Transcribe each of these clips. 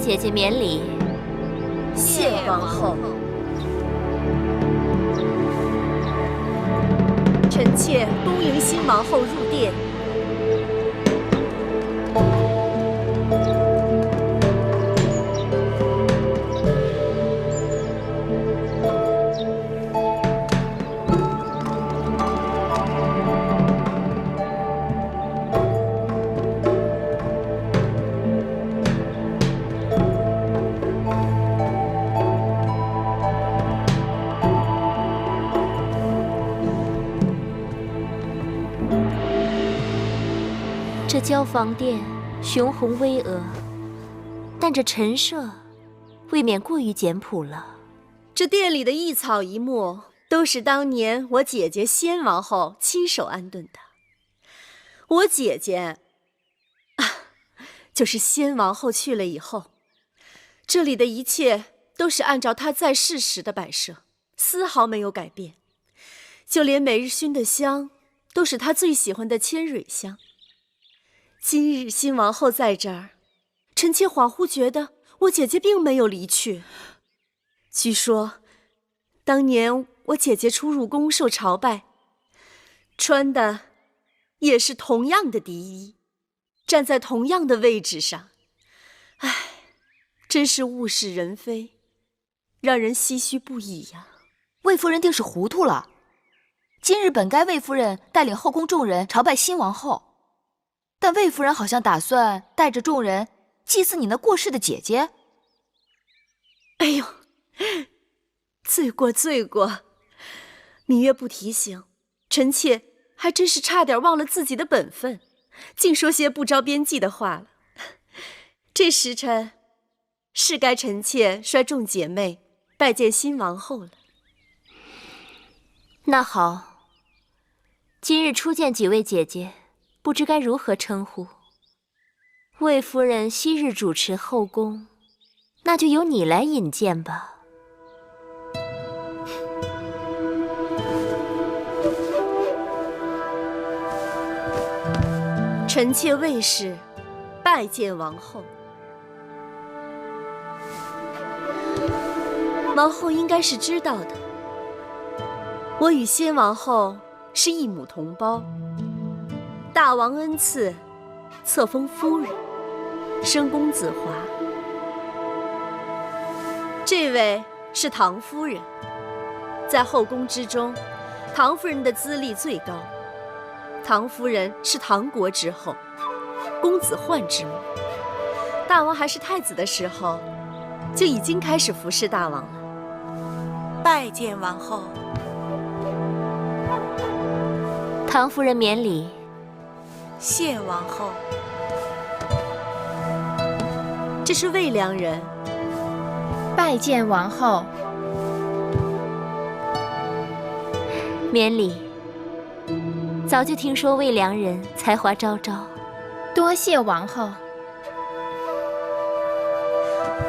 姐姐免礼。谢王后。臣妾恭迎新王后入殿。这交房殿雄宏巍峨，但这陈设未免过于简朴了。这殿里的一草一木都是当年我姐姐先王后亲手安顿的。我姐姐就是先王后去了以后，这里的一切都是按照她在世时的摆设，丝毫没有改变。就连每日熏的香都是她最喜欢的千蕊香。今日新王后在这儿，臣妾恍惚觉得我姐姐并没有离去。据说当年我姐姐出入宫受朝拜，穿的也是同样的嫡衣，站在同样的位置上。唉，真是物是人非，让人唏嘘不已呀。魏夫人定是糊涂了。今日本该魏夫人带领后宫众人朝拜新王后，但魏夫人好像打算带着众人祭祀你那过世的姐姐。哎呦，罪过罪过！芈月不提醒，臣妾还真是差点忘了自己的本分，竟说些不着边际的话了。这时辰是该臣妾率众姐妹拜见新王后了。那好，今日初见几位姐姐，不知该如何称呼。魏夫人昔日主持后宫，那就由你来引荐吧。臣妾魏氏拜见王后。王后应该是知道的，我与先王后是一母同胞，大王恩赐，册封夫人，生公子华。这位是唐夫人，在后宫之中，唐夫人的资历最高。唐夫人是唐国之后，公子焕之母。大王还是太子的时候，就已经开始服侍大王了。拜见王后。唐夫人免礼。谢王后。这是魏良人。拜见王后。免礼。早就听说魏良人才华昭昭，多谢王后。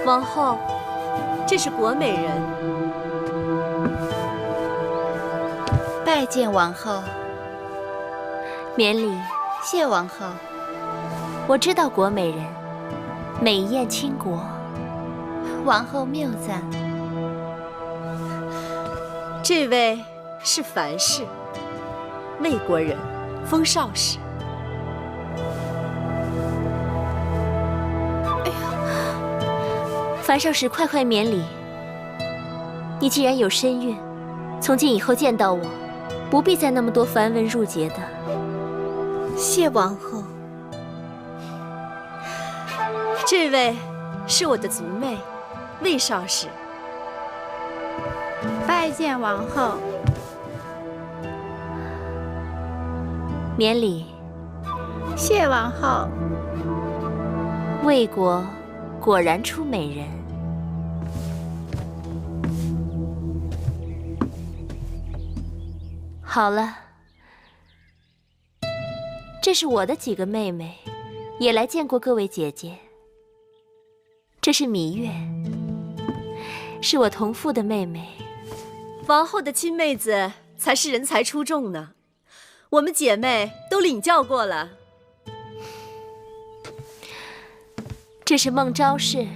王后，这是国美人。拜见王后。免礼。谢王后。我知道国美人，美艳倾国。王后谬赞。这位是樊氏，魏国人，封少氏。哎呀，樊少氏，快免礼。你既然有身孕，从今以后见到我，不必再那么多繁文缛节的。谢王后。这位是我的族妹，魏少氏。拜见王后。免礼。谢王后。魏国果然出美人。好了，这是我的几个妹妹，也来见过各位姐姐。这是芈月，是我同父的妹妹。王后的亲妹子才是人才出众呢，我们姐妹都领教过了。这是孟昭氏，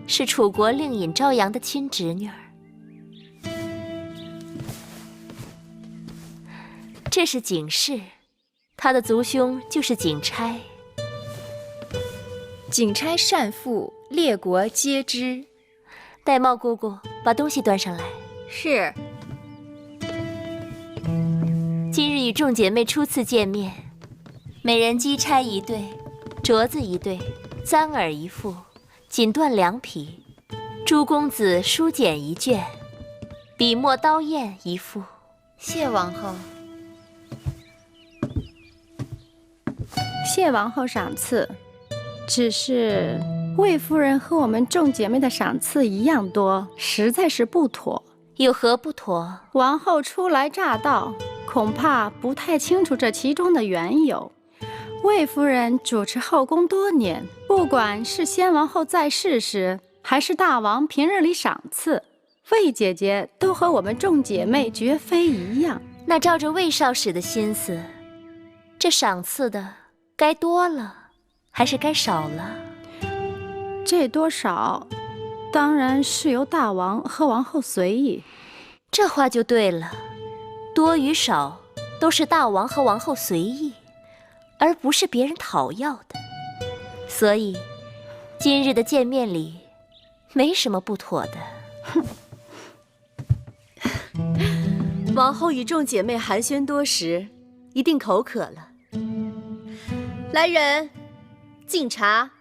是楚国令尹朝阳的亲侄女儿。这是景氏，她的族兄就是景差。景差善赋，列国皆知。玳瑁姑姑，把东西端上来。是。今日与众姐妹初次见面，每人机钗一对，镯子一对，簪耳一副，锦缎2匹，诸公子书简一卷，笔墨刀砚一副。谢王后。谢王后赏赐。只是魏夫人和我们众姐妹的赏赐一样多，实在是不妥。有何不妥？王后初来乍到，恐怕不太清楚这其中的缘由。魏夫人主持后宫多年，不管是先王后在世时，还是大王平日里赏赐，魏姐姐都和我们众姐妹绝非一样。那照着魏少使的心思，这赏赐的该多了还是该少了？这多少当然是由大王和王后随意。这话就对了，多与少都是大王和王后随意，而不是别人讨要的。所以今日的见面礼没什么不妥的。王后与众姐妹寒暄多时，一定口渴了。来人，敬茶。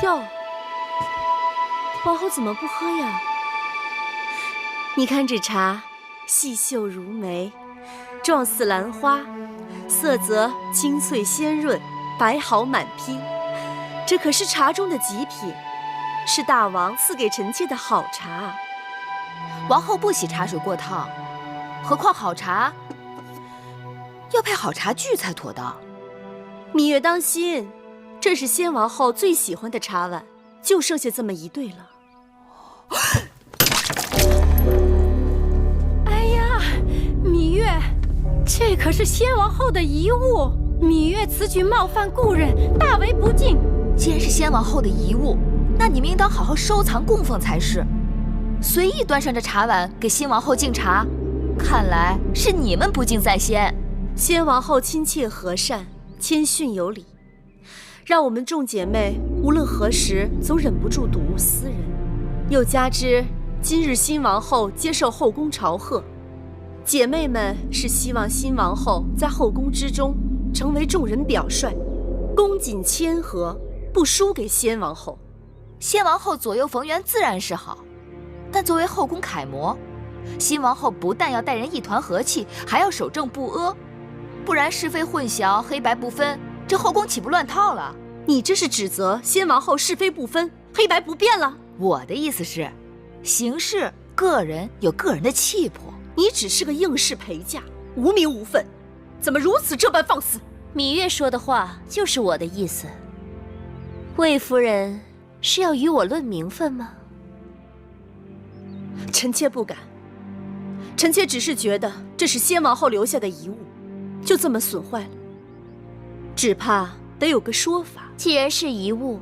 哟，王后怎么不喝呀？你看这茶，细秀如眉，状似兰花，色泽清脆鲜润，白毫满披。这可是茶中的极品，是大王赐给臣妾的好茶。王后不喜茶水过烫，何况好茶要配好茶具才妥当。芈月当心，这是先王后最喜欢的茶碗，就剩下这么一对了。哎呀，芈月，这可是先王后的遗物，芈月此举冒犯故人，大为不敬。既然是先王后的遗物，那你们应当好好收藏供奉才是。随意端上这茶碗给新王后敬茶，看来是你们不敬在先。先王后亲切和善，谦逊有礼，让我们众姐妹无论何时总忍不住睹物思人。又加之今日新王后接受后宫朝贺，姐妹们是希望新王后在后宫之中成为众人表率，恭谨谦和，不输给先王后。先王后左右逢源自然是好，但作为后宫楷模，新王后不但要待人一团和气，还要守正不阿，不然是非混淆，黑白不分，这后宫岂不乱套了？你这是指责先王后是非不分，黑白不辨了？我的意思是，行事个人有个人的气魄。你只是个应试陪嫁，无名无分，怎么如此这般放肆？芈月说的话就是我的意思。魏夫人是要与我论名分吗？臣妾不敢，臣妾只是觉得这是先王后留下的遗物，就这么损坏了，只怕得有个说法。既然是遗物，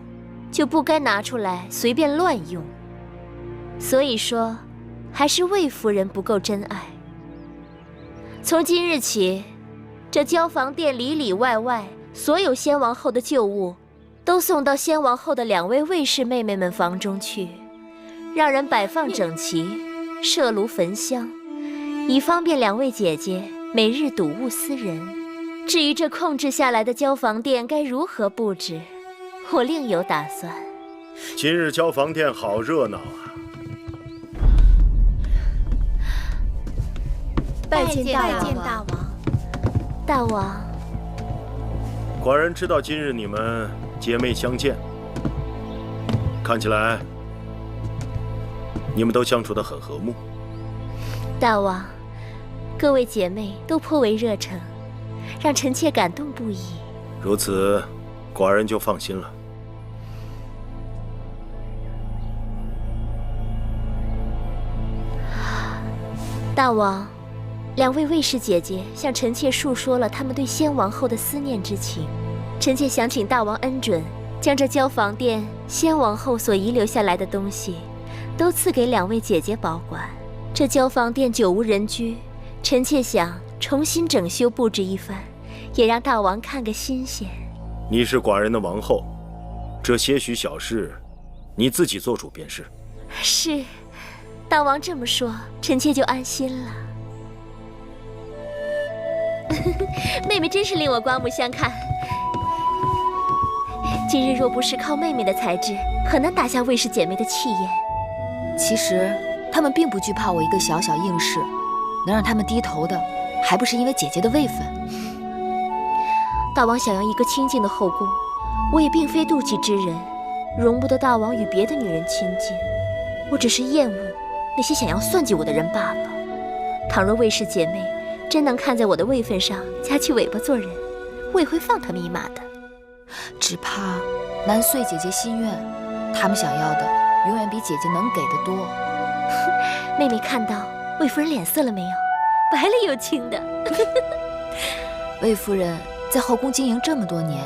就不该拿出来随便乱用。所以说，还是魏夫人不够真爱。从今日起，这交房殿里里外外所有先王后的旧物，都送到先王后的2位卫士妹妹们房中去，让人摆放整齐，设炉焚香，以方便2位姐姐每日睹物思人。至于这控制下来的交房殿该如何布置，我另有打算。今日交房殿好热闹啊！拜见大王。大王，寡人知道今日你们姐妹相见，看起来你们都相处得很和睦。大王，各位姐妹都颇为热诚，让臣妾感动不已。如此，寡人就放心了。大王，两位卫士姐姐向臣妾述说了他们对先王后的思念之情，臣妾想请大王恩准，将这交房殿先王后所遗留下来的东西，都赐给两位姐姐保管。这交房殿久无人居，臣妾想重新整修布置一番，也让大王看个新鲜。你是寡人的王后，这些许小事，你自己做主便是。是，大王这么说，臣妾就安心了。妹妹真是令我刮目相看。今日若不是靠妹妹的才智，很难打下卫氏姐妹的气焰。其实他们并不惧怕我一个小小应试，能让他们低头的，还不是因为姐姐的位分。大王想要一个清静的后宫，我也并非妒忌之人，容不得大王与别的女人亲近。我只是厌恶那些想要算计我的人罢了。倘若卫氏姐妹真能看在我的位分上夹起尾巴做人，我也会放他们一马的。只怕难遂姐姐心愿，他们想要的永远比姐姐能给的多。妹妹看到魏夫人脸色了没有？白了又青的。魏夫人在后宫经营这么多年，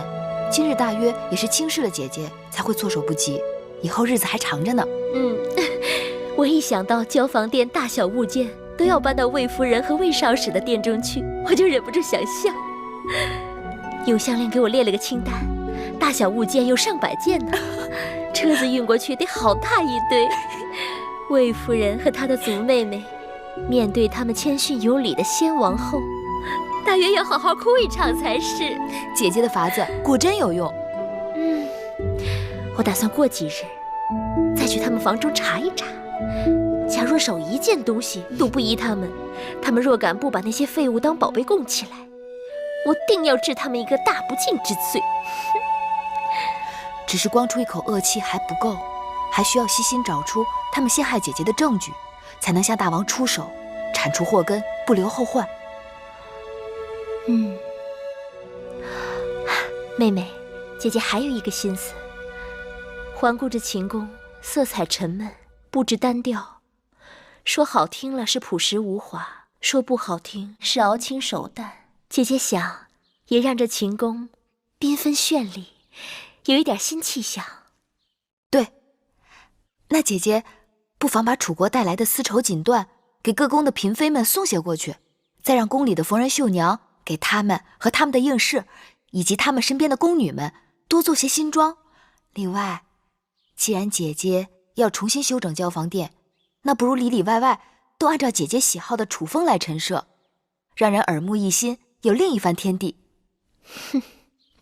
今日大约也是轻视了姐姐，才会措手不及。以后日子还长着呢。我一想到交房殿大小物件都要搬到魏夫人和魏少使的殿中去，我就忍不住想笑。永香莲给我列了个清单，大小物件有上百件呢，车子运过去得好大一堆。魏夫人和她的族妹妹，面对他们谦逊有礼的先王后，大约要好好哭一场才是。姐姐的法子果真有用。我打算过几日再去他们房中查一查，假若少一件东西都不依他们若敢不把那些废物当宝贝供起来，我定要治他们一个大不敬之罪。只是光出一口恶气还不够，还需要细心找出他们陷害姐姐的证据，才能向大王出手，铲除祸根，不留后患。妹妹，姐姐还有一个心思。环顾着秦宫，色彩沉闷，布置单调，说好听了是朴实无华，说不好听是熬青手淡。姐姐想也让这秦宫缤纷绚丽，有一点新气象。对，那姐姐不妨把楚国带来的丝绸锦缎给各宫的嫔妃们送些过去，再让宫里的缝纫绣娘给他们和他们的应试以及他们身边的宫女们多做些新装。另外，既然姐姐要重新修整交房殿，那不如里里外外都按照姐姐喜好的楚风来陈设，让人耳目一新，有另一番天地。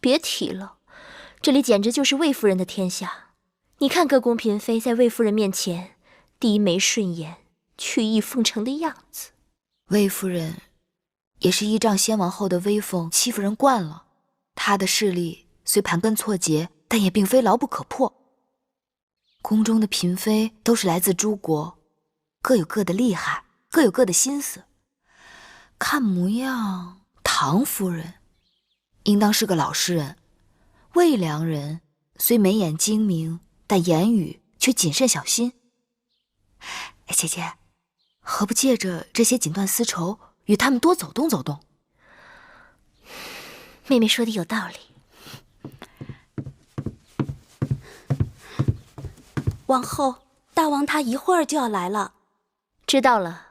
别提了，这里简直就是魏夫人的天下。你看各宫嫔妃在魏夫人面前低眉顺眼，曲意奉承的样子。魏夫人也是依仗先王后的威风欺负人惯了，她的势力虽盘根错节，但也并非牢不可破。宫中的嫔妃都是来自诸国，各有各的厉害，各有各的心思。看模样，唐夫人应当是个老实人，魏良人虽眉眼精明，但言语却谨慎小心。姐姐，何不借着这些锦缎丝绸与他们多走动走动？妹妹说的有道理。王后，大王他一会儿就要来了。知道了。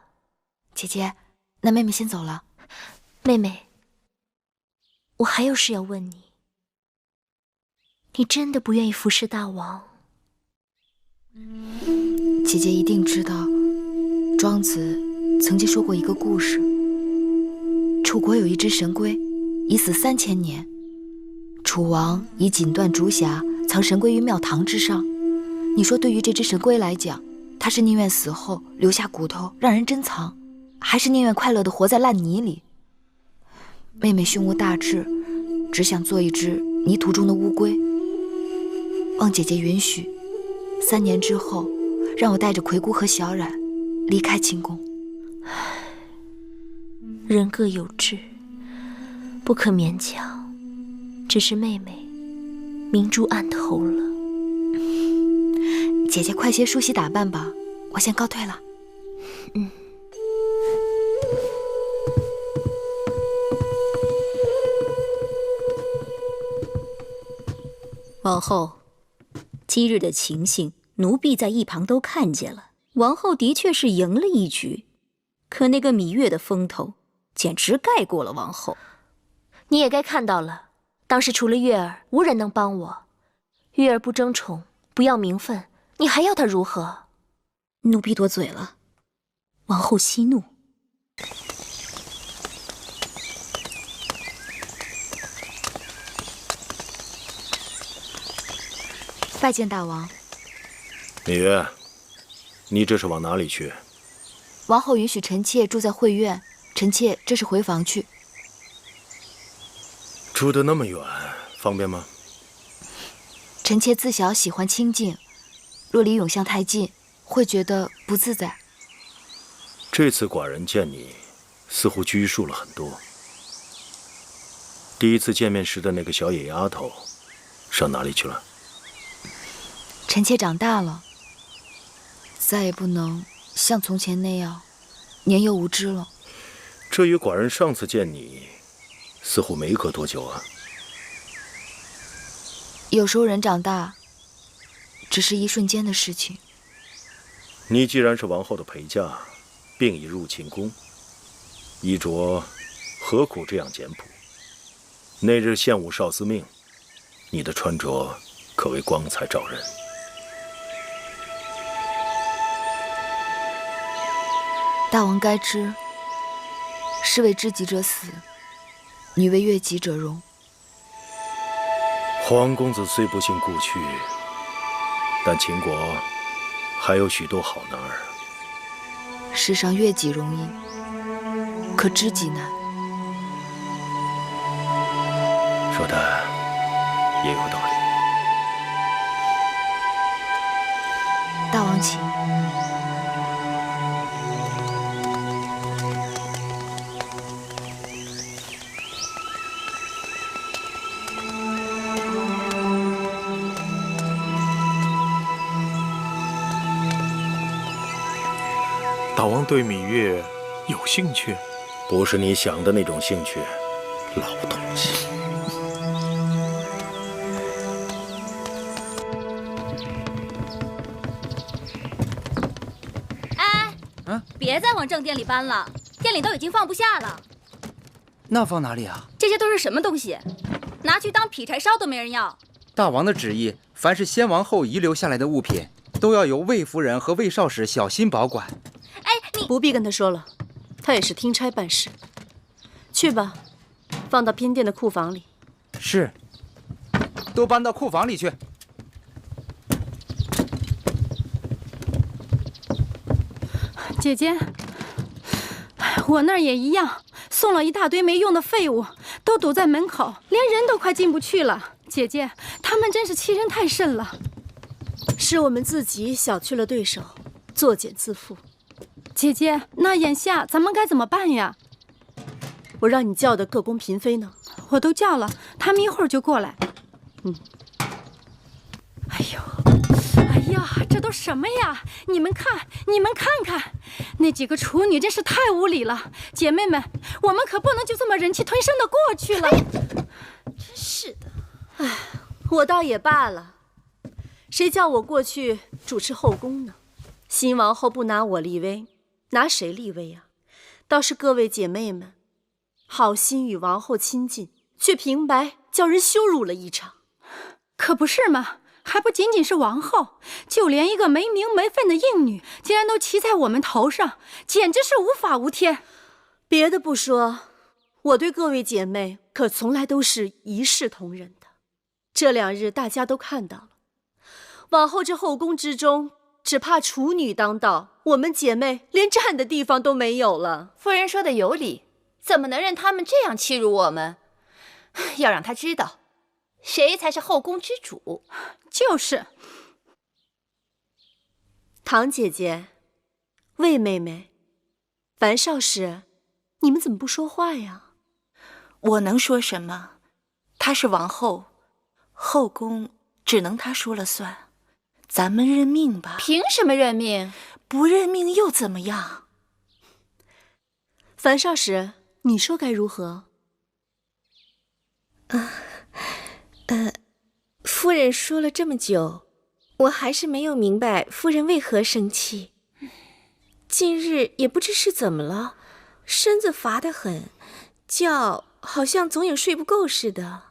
姐姐，那妹妹先走了。妹妹，我还有事要问你。你真的不愿意服侍大王？姐姐一定知道，庄子曾经说过一个故事。楚国有一只神龟，已死3000年。楚王以锦缎竹匣藏神龟于庙堂之上。你说对于这只神龟来讲，它是宁愿死后留下骨头让人珍藏，还是宁愿快乐地活在烂泥里？妹妹胸无大志，只想做一只泥土中的乌龟。望姐姐允许，3年之后，让我带着葵姑和小冉离开秦宫。人各有志，不可勉强。只是妹妹明珠暗投了。姐姐快些梳洗打扮吧，我先告退了。王后，今日的情形，奴婢在一旁都看见了。王后的确是赢了一局，可那个芈月的风头，简直盖过了王后。你也该看到了。当时除了月儿，无人能帮我。月儿不争宠，不要名分，你还要她如何？奴婢多嘴了，王后息怒。拜见大王。芈月，你这是往哪里去？王后允许臣妾住在会院，臣妾这是回房去。住得那么远，方便吗？臣妾自小喜欢清静，若离永巷太近，会觉得不自在。这次寡人见你，似乎拘束了很多。第一次见面时的那个小野丫头，上哪里去了？臣妾长大了，再也不能像从前那样年幼无知了。这与寡人上次见你，似乎没隔多久啊。有时候人长大，只是一瞬间的事情。你既然是王后的陪嫁，并已入寝宫，衣着何苦这样简朴？那日献武少司命，你的穿着可谓光彩照人。大王该知，士为知己者死，女为悦己者容。皇公子虽不幸故去，但秦国还有许多好男儿。世上悦己容易，可知己难。说的也有道理。大王请。大王对芈月有兴趣？不是你想的那种兴趣，老东西。别再往正殿里搬了，店里都已经放不下了。那放哪里啊？这些都是什么东西？拿去当劈柴烧都没人要。大王的旨意，凡是先王后遗留下来的物品，都要由魏夫人和魏少使小心保管。哎，你不必跟他说了，他也是听差办事。去吧，放到偏殿的库房里。是，都搬到库房里去。姐姐，我那儿也一样，送了一大堆没用的废物，都堵在门口，连人都快进不去了。姐姐，他们真是欺人太甚了。是我们自己小觑了对手，作茧自缚。姐姐，那眼下咱们该怎么办呀？我让你叫的各宫嫔妃呢？我都叫了，他们一会儿就过来。哎呦，哎呀，这都什么呀？你们看，你们看看，那几个处女真是太无礼了。姐妹们，我们可不能就这么忍气吞声的过去了。真是的，哎，我倒也罢了，谁叫我过去主持后宫呢？新王后不拿我立威，拿谁立威啊？倒是各位姐妹们，好心与王后亲近，却平白叫人羞辱了一场。可不是嘛，还不仅仅是王后，就连一个没名没分的应女，竟然都骑在我们头上，简直是无法无天。别的不说，我对各位姐妹可从来都是一视同仁的。这2日大家都看到了，往后这后宫之中，只怕处女当道，我们姐妹连站的地方都没有了。夫人说的有理，怎么能任他们这样欺辱我们？要让他知道，谁才是后宫之主。就是。唐姐姐，魏妹妹，樊少使，你们怎么不说话呀？我能说什么？她是王后，后宫只能她说了算。咱们认命吧。凭什么认命？不认命又怎么样？樊少使，你说该如何？夫人说了这么久，我还是没有明白夫人为何生气。近日也不知是怎么了，身子乏得很，觉好像总有睡不够似的。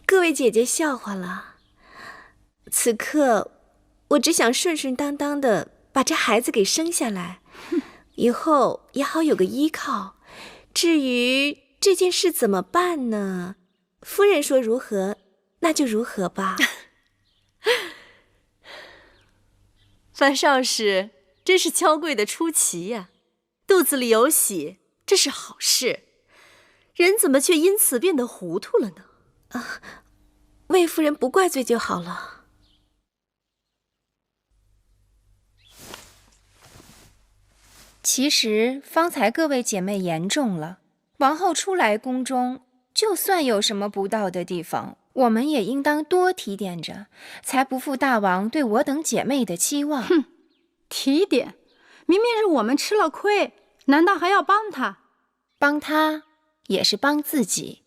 各位姐姐笑话了。此刻我只想顺顺当当的把这孩子给生下来，以后也好有个依靠。至于这件事怎么办呢？夫人说如何，那就如何吧。樊少使真是娇贵的出奇呀，肚子里有喜，这是好事。人怎么却因此变得糊涂了呢？魏夫人不怪罪就好了。其实方才各位姐妹言重了，王后初来宫中，就算有什么不到的地方，我们也应当多提点着，才不负大王对我等姐妹的期望。哼，提点，明明是我们吃了亏，难道还要帮他？帮他也是帮自己，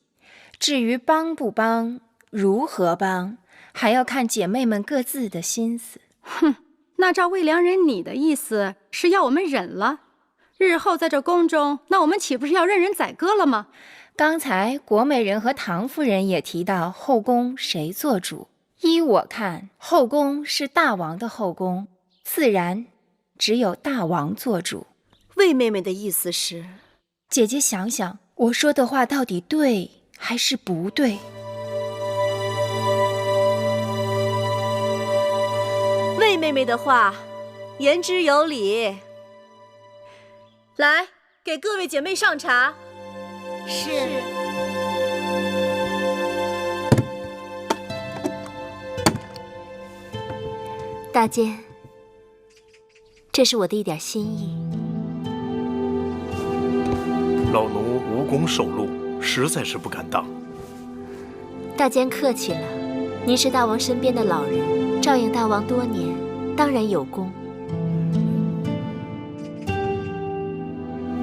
至于帮不帮，如何帮，还要看姐妹们各自的心思。哼，那照魏良人你的意思是要我们忍了？日后在这宫中，那我们岂不是要任人宰割了吗？刚才国美人和唐夫人也提到后宫谁做主，依我看，后宫是大王的后宫，自然只有大王做主。魏妹妹的意思是，姐姐想想，我说的话到底对还是不对？魏妹妹的话言之有理。来，给各位姐妹上茶。是。大监，这是我的一点心意。老奴无功受禄，实在是不敢当。大监客气了，您是大王身边的老人，照应大王多年，当然有功。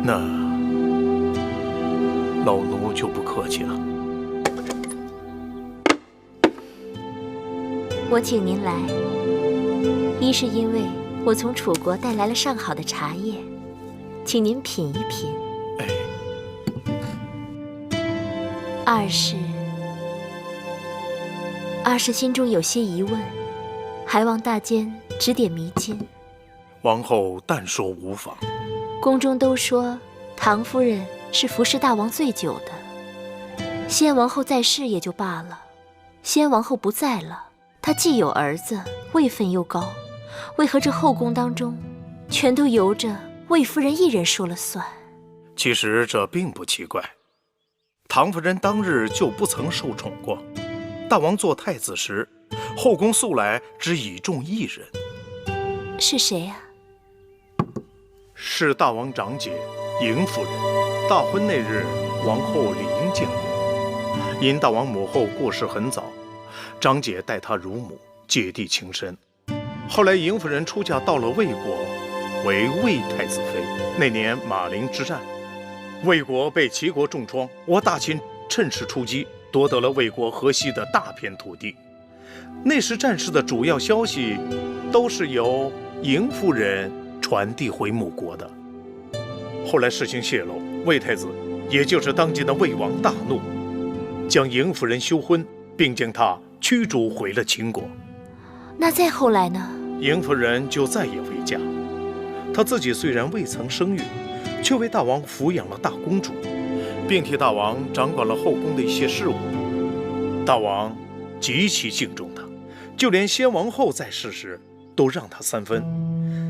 那老奴就不客气了。我请您来，一是因为我从楚国带来了上好的茶叶，请您品一品。二是心中有些疑问，还望大监指点迷津。王后但说无妨。宫中都说唐夫人是服侍大王最久的，先王后在世也就罢了，先王后不在了，她既有儿子，位分又高，为何这后宫当中全都由着魏夫人一人说了算？其实这并不奇怪，唐夫人当日就不曾受宠过。大王做太子时，后宫素来只倚重一人。是谁啊？是大王长姐嬴夫人。大婚那日，王后理应见过。因大王母后过世很早，长姐待她如母，姐弟情深。后来嬴夫人出嫁到了魏国，为魏太子妃。那年马陵之战，魏国被齐国重创，我大秦趁势出击，夺得了魏国河西的大片土地。那时战事的主要消息都是由嬴夫人传递回母国的。后来事情泄露，魏太子，也就是当今的魏王大怒，将嬴夫人休婚，并将她驱逐回了秦国。那再后来呢？嬴夫人就再也未嫁。她自己虽然未曾生育，却为大王抚养了大公主，并替大王掌管了后宫的一些事务。大王极其敬重她，就连先王后在世时都让她3分。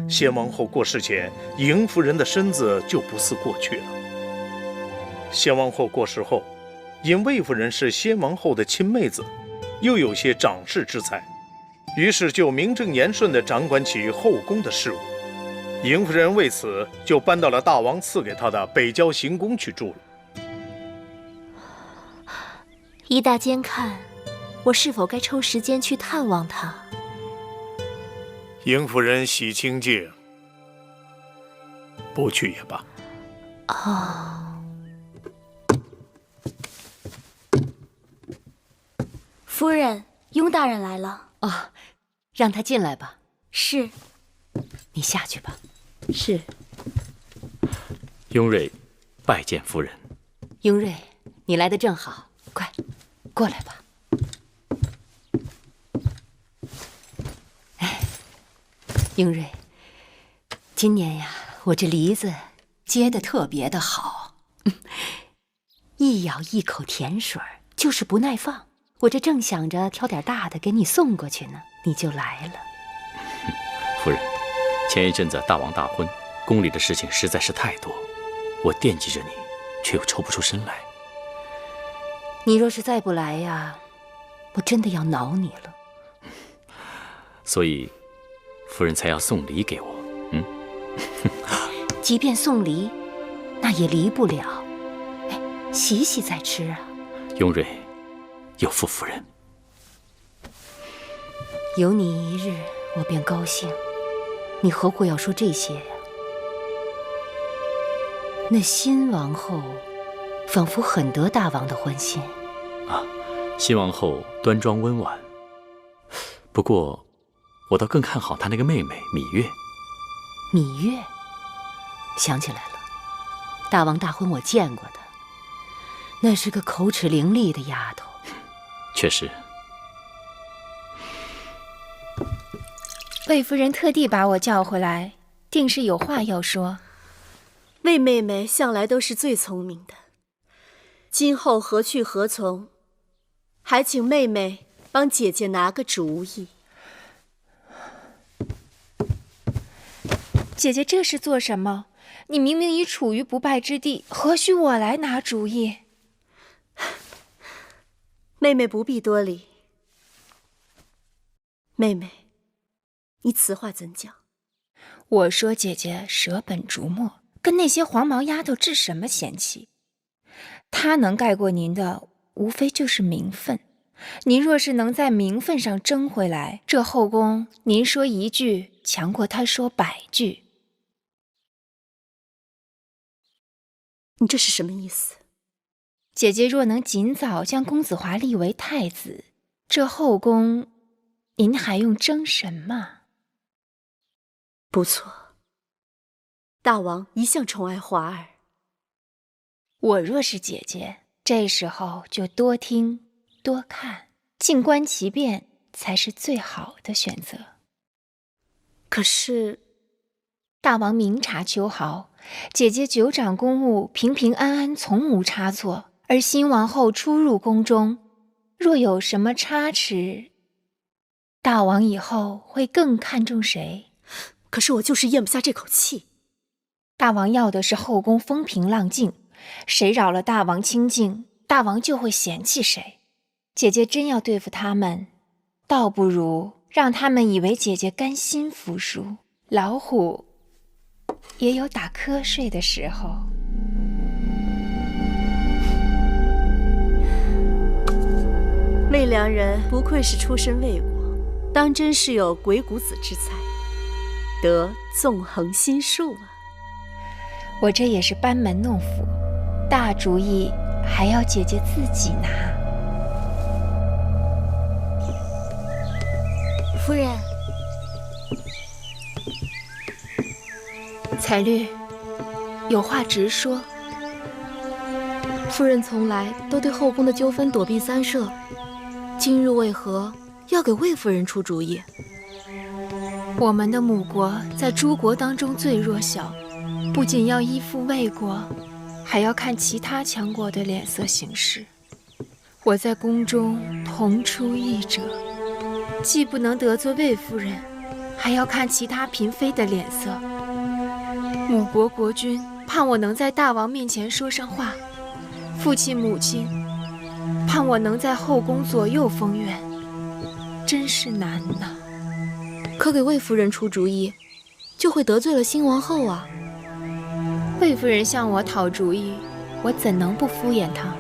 先王后过世前，嬴夫人的身子就不似过去了。先王后过世后，因魏夫人是先王后的亲妹子，又有些长世之才，于是就名正言顺地掌管起后宫的事务。嬴夫人为此就搬到了大王赐给她的北郊行宫去住了。依大监看，我是否该抽时间去探望他？嬴夫人喜清静，不去也罢。哦，夫人，雍大人来了。哦，让他进来吧。是。你下去吧。是。雍瑞拜见夫人。雍瑞，你来得正好，快过来吧。哎，雍瑞，今年呀，我这梨子结得特别的好，一咬一口甜水儿，就是不耐放。我这正想着挑点大的给你送过去呢，你就来了。夫人，前一阵子大王大婚，宫里的事情实在是太多，我惦记着你，却又抽不出身来。你若是再不来呀，我真的要恼你了。所以，夫人才要送礼给我。即便送梨，那也离不了。哎，洗洗再吃啊。雍瑞，有负夫人。有你一日，我便高兴。你何苦要说这些呀？那新王后仿佛很得大王的欢心啊。新王后端庄温婉，不过我倒更看好她那个妹妹芈月。芈月，想起来了，大王大婚我见过她，那是个口齿伶俐的丫头。确实。魏夫人特地把我叫回来，定是有话要说。魏妹妹向来都是最聪明的，今后何去何从，还请妹妹帮姐姐拿个主意。姐姐这是做什么？你明明已处于不败之地，何须我来拿主意？妹妹不必多礼。妹妹，你此话怎讲？我说姐姐舍本逐末，跟那些黄毛丫头置什么嫌弃？她能盖过您的，无非就是名分。您若是能在名分上争回来，这后宫您说一句，强过她说100句。你这是什么意思？姐姐若能尽早将公子华立为太子，这后宫您还用争什么？不错，大王一向宠爱华儿。我若是姐姐，这时候就多听多看，静观其变，才是最好的选择。可是大王明察秋毫，姐姐久掌公务，平平安安，从无差错。而新王后初入宫中，若有什么差池，大王以后会更看重谁？可是我就是咽不下这口气。大王要的是后宫风平浪静，谁扰了大王清静，大王就会嫌弃谁。姐姐真要对付他们，倒不如让他们以为姐姐甘心服输。老虎也有打瞌睡的时候。魏良人不愧是出身魏国，当真是有鬼谷子之才，得纵横心术啊！我这也是班门弄斧，大主意还要姐姐自己拿。夫人，彩绿，有话直说。夫人从来都对后宫的纠纷躲避三舍，今日为何要给魏夫人出主意？我们的母国在诸国当中最弱小，不仅要依附魏国，还要看其他强国的脸色行事。我在宫中同出一辙，既不能得罪魏夫人，还要看其他嫔妃的脸色。母国国君盼我能在大王面前说上话，父亲母亲盼我能在后宫左右风远，真是难呐。可给魏夫人出主意，就会得罪了新王后啊。魏夫人向我讨主意，我怎能不敷衍她？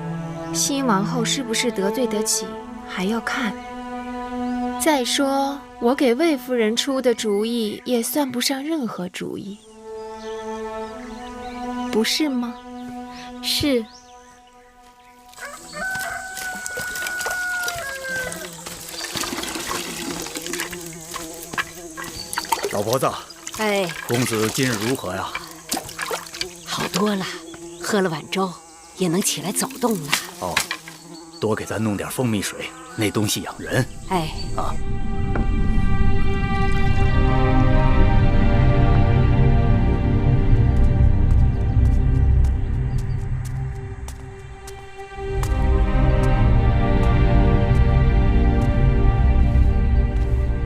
新王后是不是得罪得起，还要看。再说，我给魏夫人出的主意也算不上任何主意，不是吗？是。老婆子，哎，公子今日如何呀？好多了，喝了碗粥，也能起来走动了。哦，多给咱弄点蜂蜜水，那东西养人。哎，啊。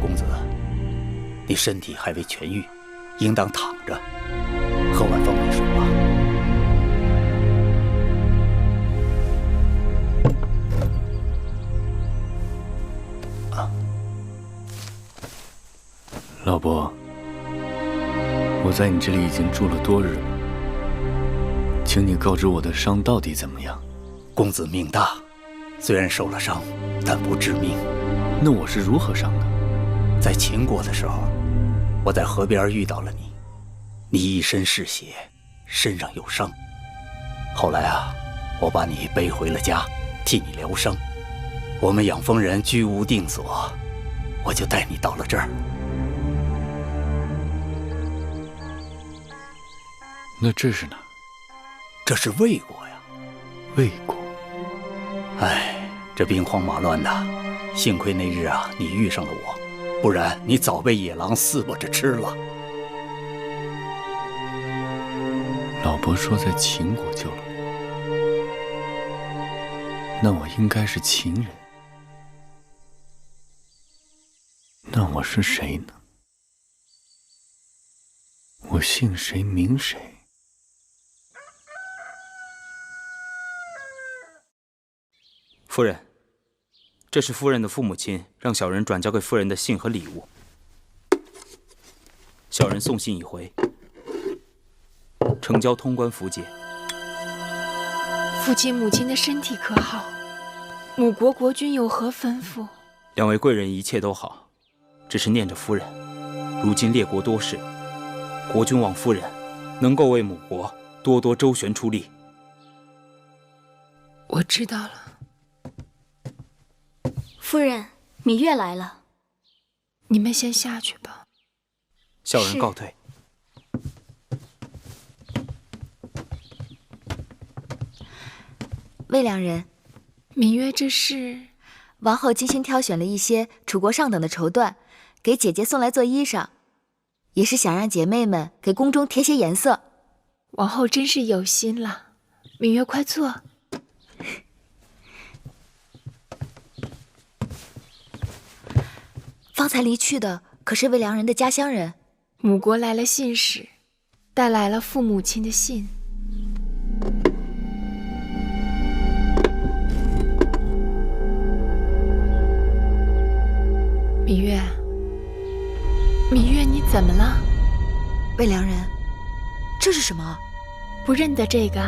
公子，你身体还未痊愈，应当躺着，喝碗蜂蜜水吧。老伯，我在你这里已经住了多日了，请你告知我的伤到底怎么样？公子命大，虽然受了伤，但不致命。那我是如何伤的？在秦国的时候，我在河边遇到了你，你一身是血，身上有伤。后来啊，我把你背回了家，替你疗伤。我们养蜂人居无定所，我就带你到了这儿。那这是哪？这是魏国呀。魏国。哎，这兵荒马乱的，幸亏那日啊，你遇上了我，不然你早被野狼撕巴着吃了。老伯说在秦国救了我，那我应该是秦人。那我是谁呢？我姓谁名谁？夫人，这是夫人的父母亲让小人转交给夫人的信和礼物。小人送信已回，呈交通关符节。父亲母亲的身体可好？母国国君有何吩咐？两位贵人一切都好，只是念着夫人，如今列国多事，国君望夫人能够为母国多多周旋出力。我知道了。夫人，芈月来了。你们先下去吧。小人告退。魏良人，芈月，这是王后精心挑选了一些楚国上等的绸缎，给姐姐送来做衣裳，也是想让姐妹们给宫中添些颜色。王后真是有心了。芈月，快坐。方才离去的可是魏良人的家乡人。母国来了信使，带来了父母亲的信。芈月，芈月，你怎么了？魏良人，这是什么？不认得这个？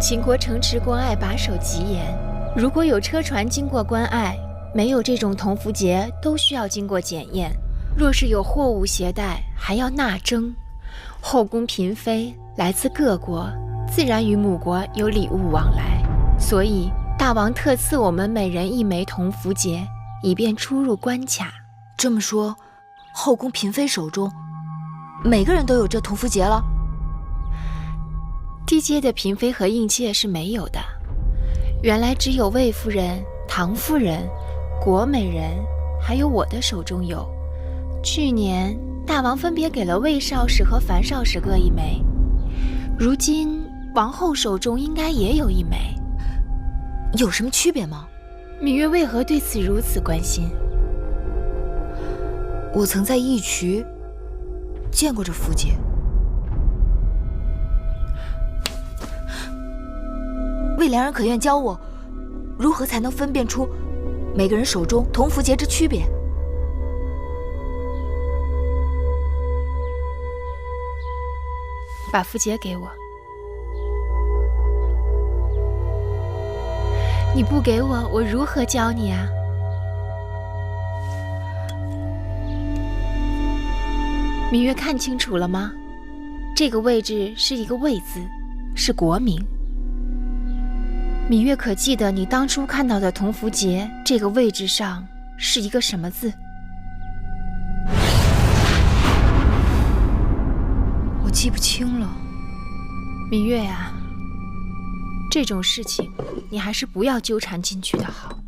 秦国城池关隘把守极严，如果有车船经过关隘，没有这种铜符节，都需要经过检验。若是有货物携带，还要纳征。后宫嫔妃来自各国，自然与母国有礼物往来，所以大王特赐我们每人1枚铜符节，以便出入关卡。这么说，后宫嫔妃手中每个人都有这铜符节了？低阶的嫔妃和应妾是没有的，原来只有魏夫人、唐夫人、国美人，还有我的手中有。去年大王分别给了魏少使和樊少使各1枚，如今王后手中应该也有1枚。有什么区别吗？芈月为何对此如此关心？我曾在义渠见过这符节。魏良人可愿教我，如何才能分辨出每个人手中铜符节之区别？把符节给我。你不给我，我如何教你啊？芈月看清楚了吗？这个位置是一个魏字，是国名。芈月可记得你当初看到的铜符节这个位置上是一个什么字？我记不清了。芈月呀，这种事情你还是不要纠缠进去的好。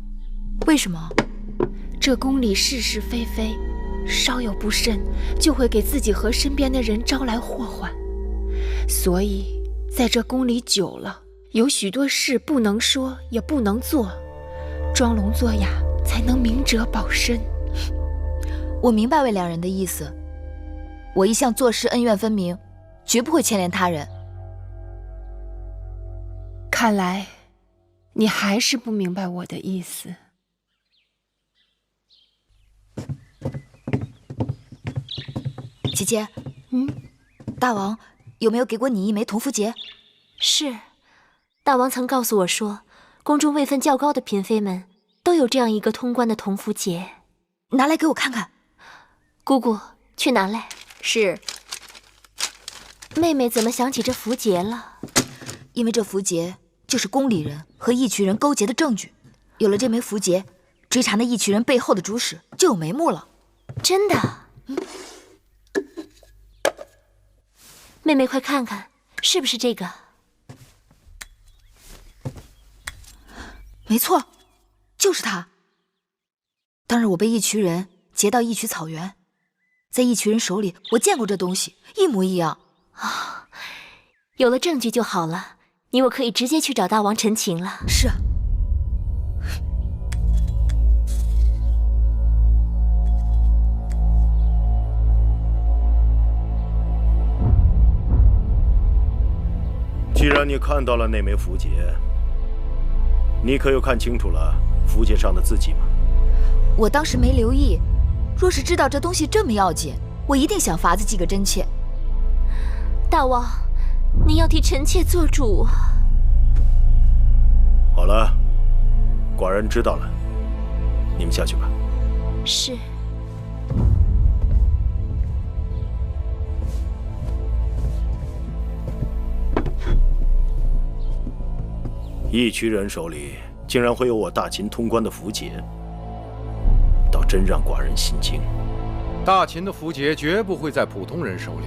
为什么？这宫里是是非非，稍有不慎就会给自己和身边的人招来祸患。所以在这宫里久了，有许多事不能说也不能做，装聋作哑才能明哲保身。我明白魏良人的意思，我一向做事恩怨分明，绝不会牵连他人。看来你还是不明白我的意思。姐姐，大王有没有给过你一枚铜符节？是，大王曾告诉我说，宫中位分较高的嫔妃们都有这样一个通关的铜符节。拿来给我看看。姑姑，去拿来。是。妹妹怎么想起这符节了？因为这符节就是宫里人和义渠人勾结的证据。有了这枚符节，追查那义渠人背后的主使就有眉目了。真的？妹妹快看看，是不是这个？没错，就是他。当日我被义渠人劫到义渠草原，在义渠人手里，我见过这东西，一模一样。啊，有了证据就好了，你我可以直接去找大王陈情了。是。既然你看到了那枚符节，你可有看清楚了符节上的字迹吗？我当时没留意，若是知道这东西这么要紧，我一定想法子记个真切。大王，你要替臣妾做主啊！好了，寡人知道了，你们下去吧。是。义渠人手里竟然会有我大秦通关的符节，倒真让寡人心惊。大秦的符节绝不会在普通人手里，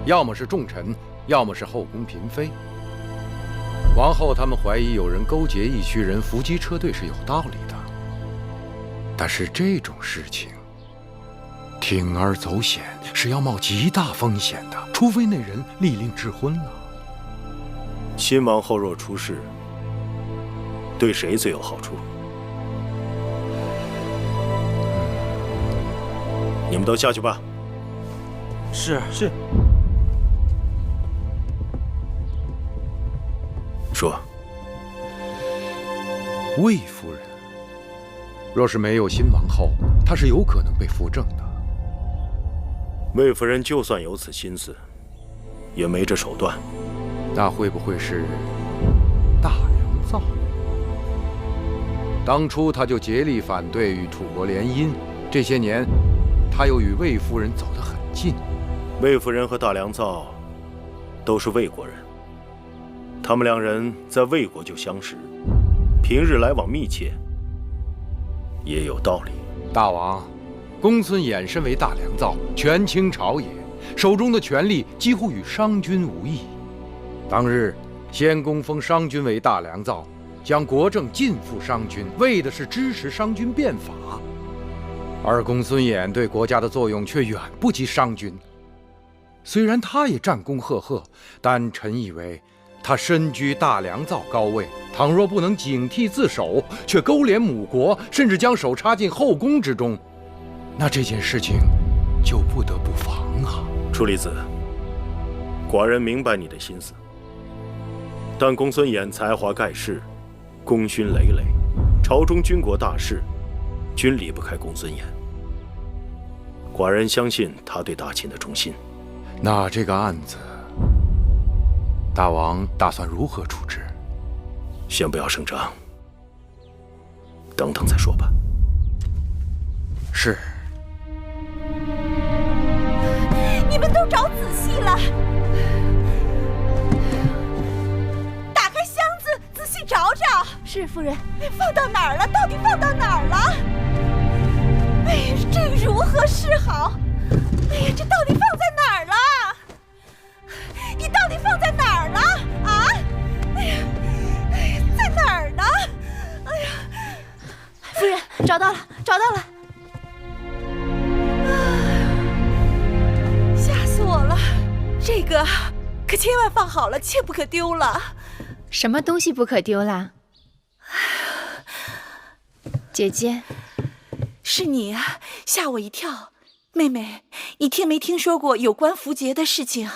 要么是重臣，要么是后宫嫔妃。王后他们怀疑有人勾结义渠人伏击车队是有道理的，但是这种事情铤而走险是要冒极大风险的，除非那人立令智昏了。新王后若出事，对谁最有好处？你们都下去吧。是。说。魏夫人，若是没有新王后，她是有可能被扶正的。魏夫人就算有此心思，也没这手段。那会不会是大良造？当初他就竭力反对与楚国联姻，这些年他又与魏夫人走得很近。魏夫人和大良造都是魏国人，他们两人在魏国就相识，平日来往密切，也有道理。大王，公孙衍身为大良造，权倾朝野，手中的权力几乎与商君无异。当日先公封商君为大良造，将国政尽付商君，为的是支持商君变法。而公孙衍对国家的作用却远不及商君。虽然他也战功赫赫，但臣以为他身居大良造高位，倘若不能警惕自守，却勾连母国，甚至将手插进后宫之中，那这件事情就不得不防啊。楚离子，寡人明白你的心思，但公孙衍才华盖世，功勋累累，朝中军国大事均离不开公孙衍。寡人相信他对大秦的忠心。那这个案子大王打算如何处置？先不要声张，等等再说吧。是。你们都找仔细了，打开箱子，仔细找找。是夫人。放到哪儿了？到底放到哪儿了？哎呀，这如何是好？哎呀，这到底放在哪儿了？你到底放在哪儿了？啊？哎呀，在哪儿呢？哎呀，夫人，找到了，找到了。吓死我了！这个可千万放好了，切不可丢了。什么东西不可丢啦？姐姐，是你啊，吓我一跳。妹妹，你听没听说过有关符节的事情？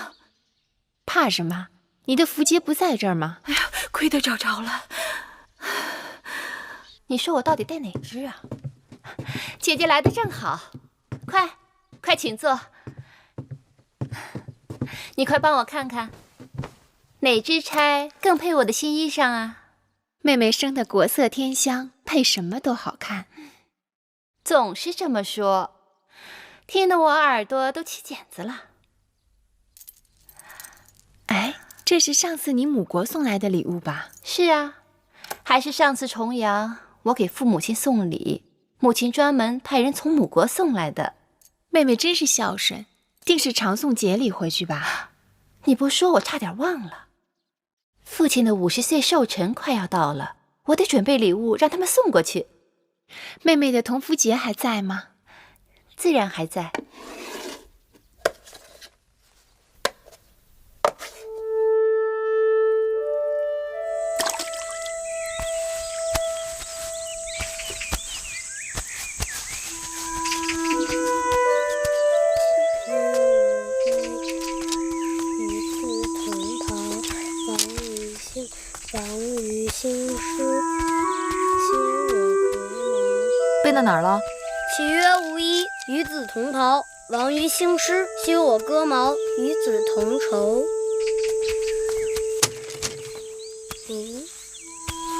怕什么？你的符节不在这儿吗？哎呀，亏得找着了。你说我到底带哪只啊？姐姐来的正好，快请坐。你快帮我看看，哪只钗更配我的新衣裳啊？妹妹生的国色天香，配什么都好看。总是这么说，听得我耳朵都起茧子了。哎，这是上次你母国送来的礼物吧？是啊，还是上次重阳我给父母亲送礼，母亲专门派人从母国送来的。妹妹真是孝顺，定是常送节礼回去吧？你不说我差点忘了，父亲的50岁寿辰快要到了，我得准备礼物让他们送过去。妹妹的同符节还在吗？自然还在。背到哪儿了？岂曰无衣，与子同袍。王于兴师，修我戈矛，与子同酬。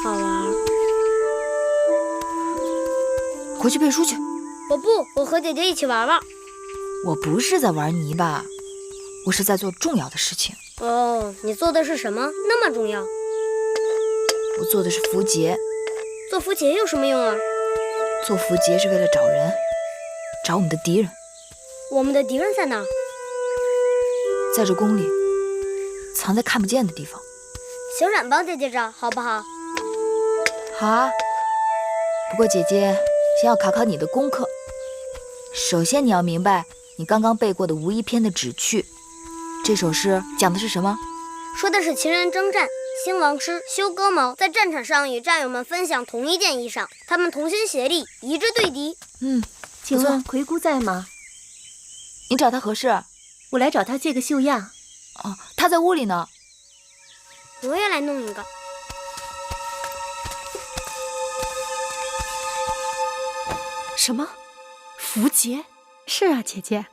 好玩。回去背书去。我不，我和姐姐一起玩玩。我不是在玩泥巴，我是在做重要的事情。哦，你做的是什么？那么重要？我做的是符节。做符节有什么用啊？做符节是为了找人，找我们的敌人。我们的敌人在哪？在这宫里，藏在看不见的地方。小冉帮姐姐找，好不好？好啊。不过姐姐先要考考你的功课。首先你要明白你刚刚背过的《无衣篇》的旨趣。这首诗讲的是什么？说的是秦人征战，兴王师，修戈矛，在战场上与战友们分享同一件衣裳，他们同心协力，一致对敌。请问魁姑在吗？你找她何事？我来找她借个绣样。哦，她在屋里呢。我也来弄一个。什么？符节？是啊，姐姐，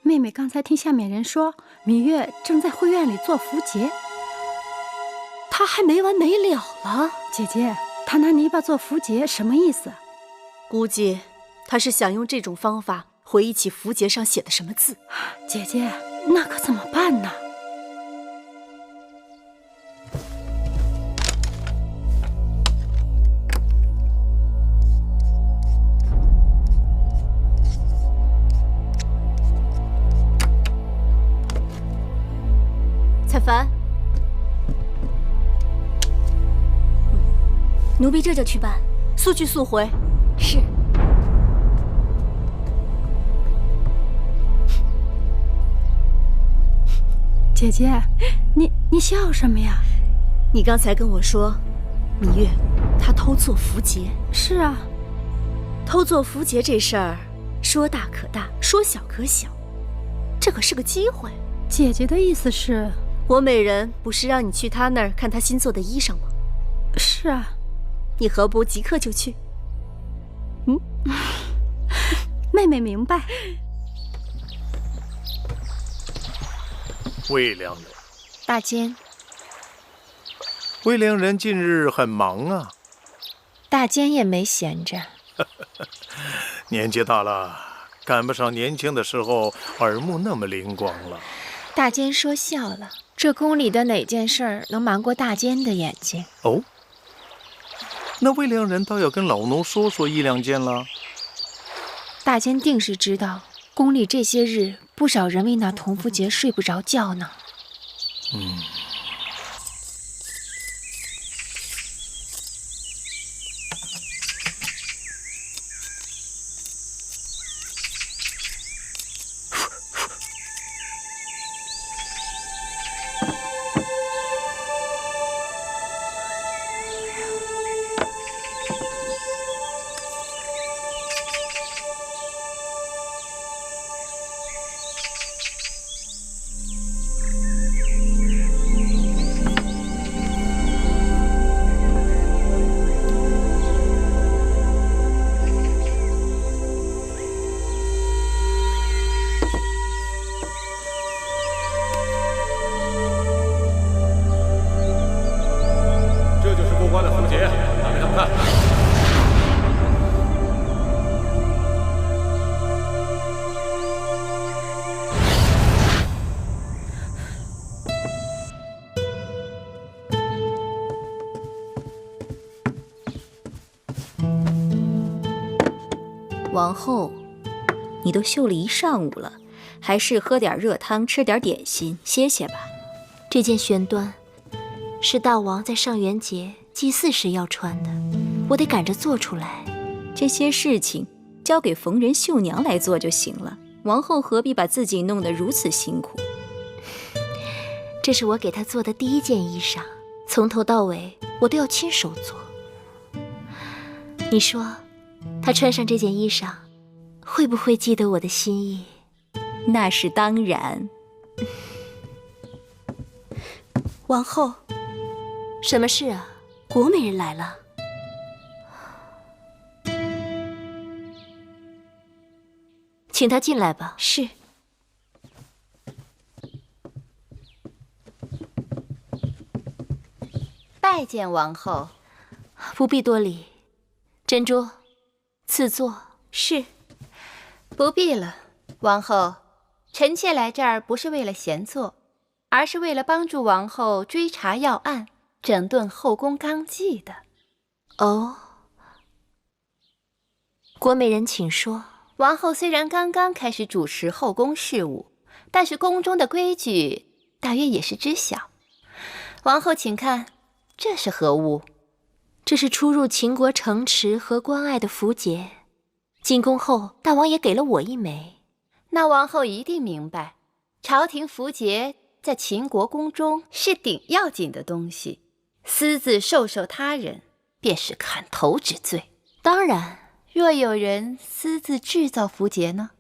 妹妹刚才听下面人说，芈月正在会院里做符节。她还没完没了了。姐姐，她拿泥巴做符节什么意思？估计她是想用这种方法回忆起符节上写的什么字。姐姐，那可怎么办呢？采凡，奴婢这就去办，速去速回。是。姐姐，你笑什么呀？你刚才跟我说，芈月她偷做符节。是啊，偷做符节这事儿，说大可大，说小可小，这可是个机会。姐姐的意思是？我美人不是让你去她那儿看她新做的衣裳吗？是啊，你何不即刻就去？妹妹明白。魏良人，大监，魏良人近日很忙啊。大坚也没闲着。年纪大了，赶不上年轻的时候耳目那么灵光了。大坚说笑了，这宫里的哪件事儿能瞒过大坚的眼睛？哦，那魏良人倒要跟老奴说说一两件了。大坚定是知道，宫里这些日不少人为那同福节睡不着觉呢。王后，你都绣了一上午了，还是喝点热汤，吃点点心，歇歇吧。这件玄缎是大王在上元节祭祀时要穿的，我得赶着做出来。这些事情交给缝人绣娘来做就行了，王后何必把自己弄得如此辛苦？这是我给她做的第一件衣裳，从头到尾我都要亲手做。你说，她穿上这件衣裳，会不会记得我的心意？那是当然。王后，什么事啊？国美人来了。请她进来吧。是。拜见王后。不必多礼。珍珠，赐座。是。不必了，王后。臣妾来这儿不是为了闲坐，而是为了帮助王后追查要案，整顿后宫纲纪的。哦，国美人请说。王后虽然刚刚开始主持后宫事务，但是宫中的规矩大约也是知晓。王后请看，这是何物？这是出入秦国城池和关隘的符节，进宫后大王也给了我一枚。那王后一定明白，朝廷符节在秦国宫中是顶要紧的东西，私自授受他人，便是砍头之罪。当然，若有人私自制造符节呢？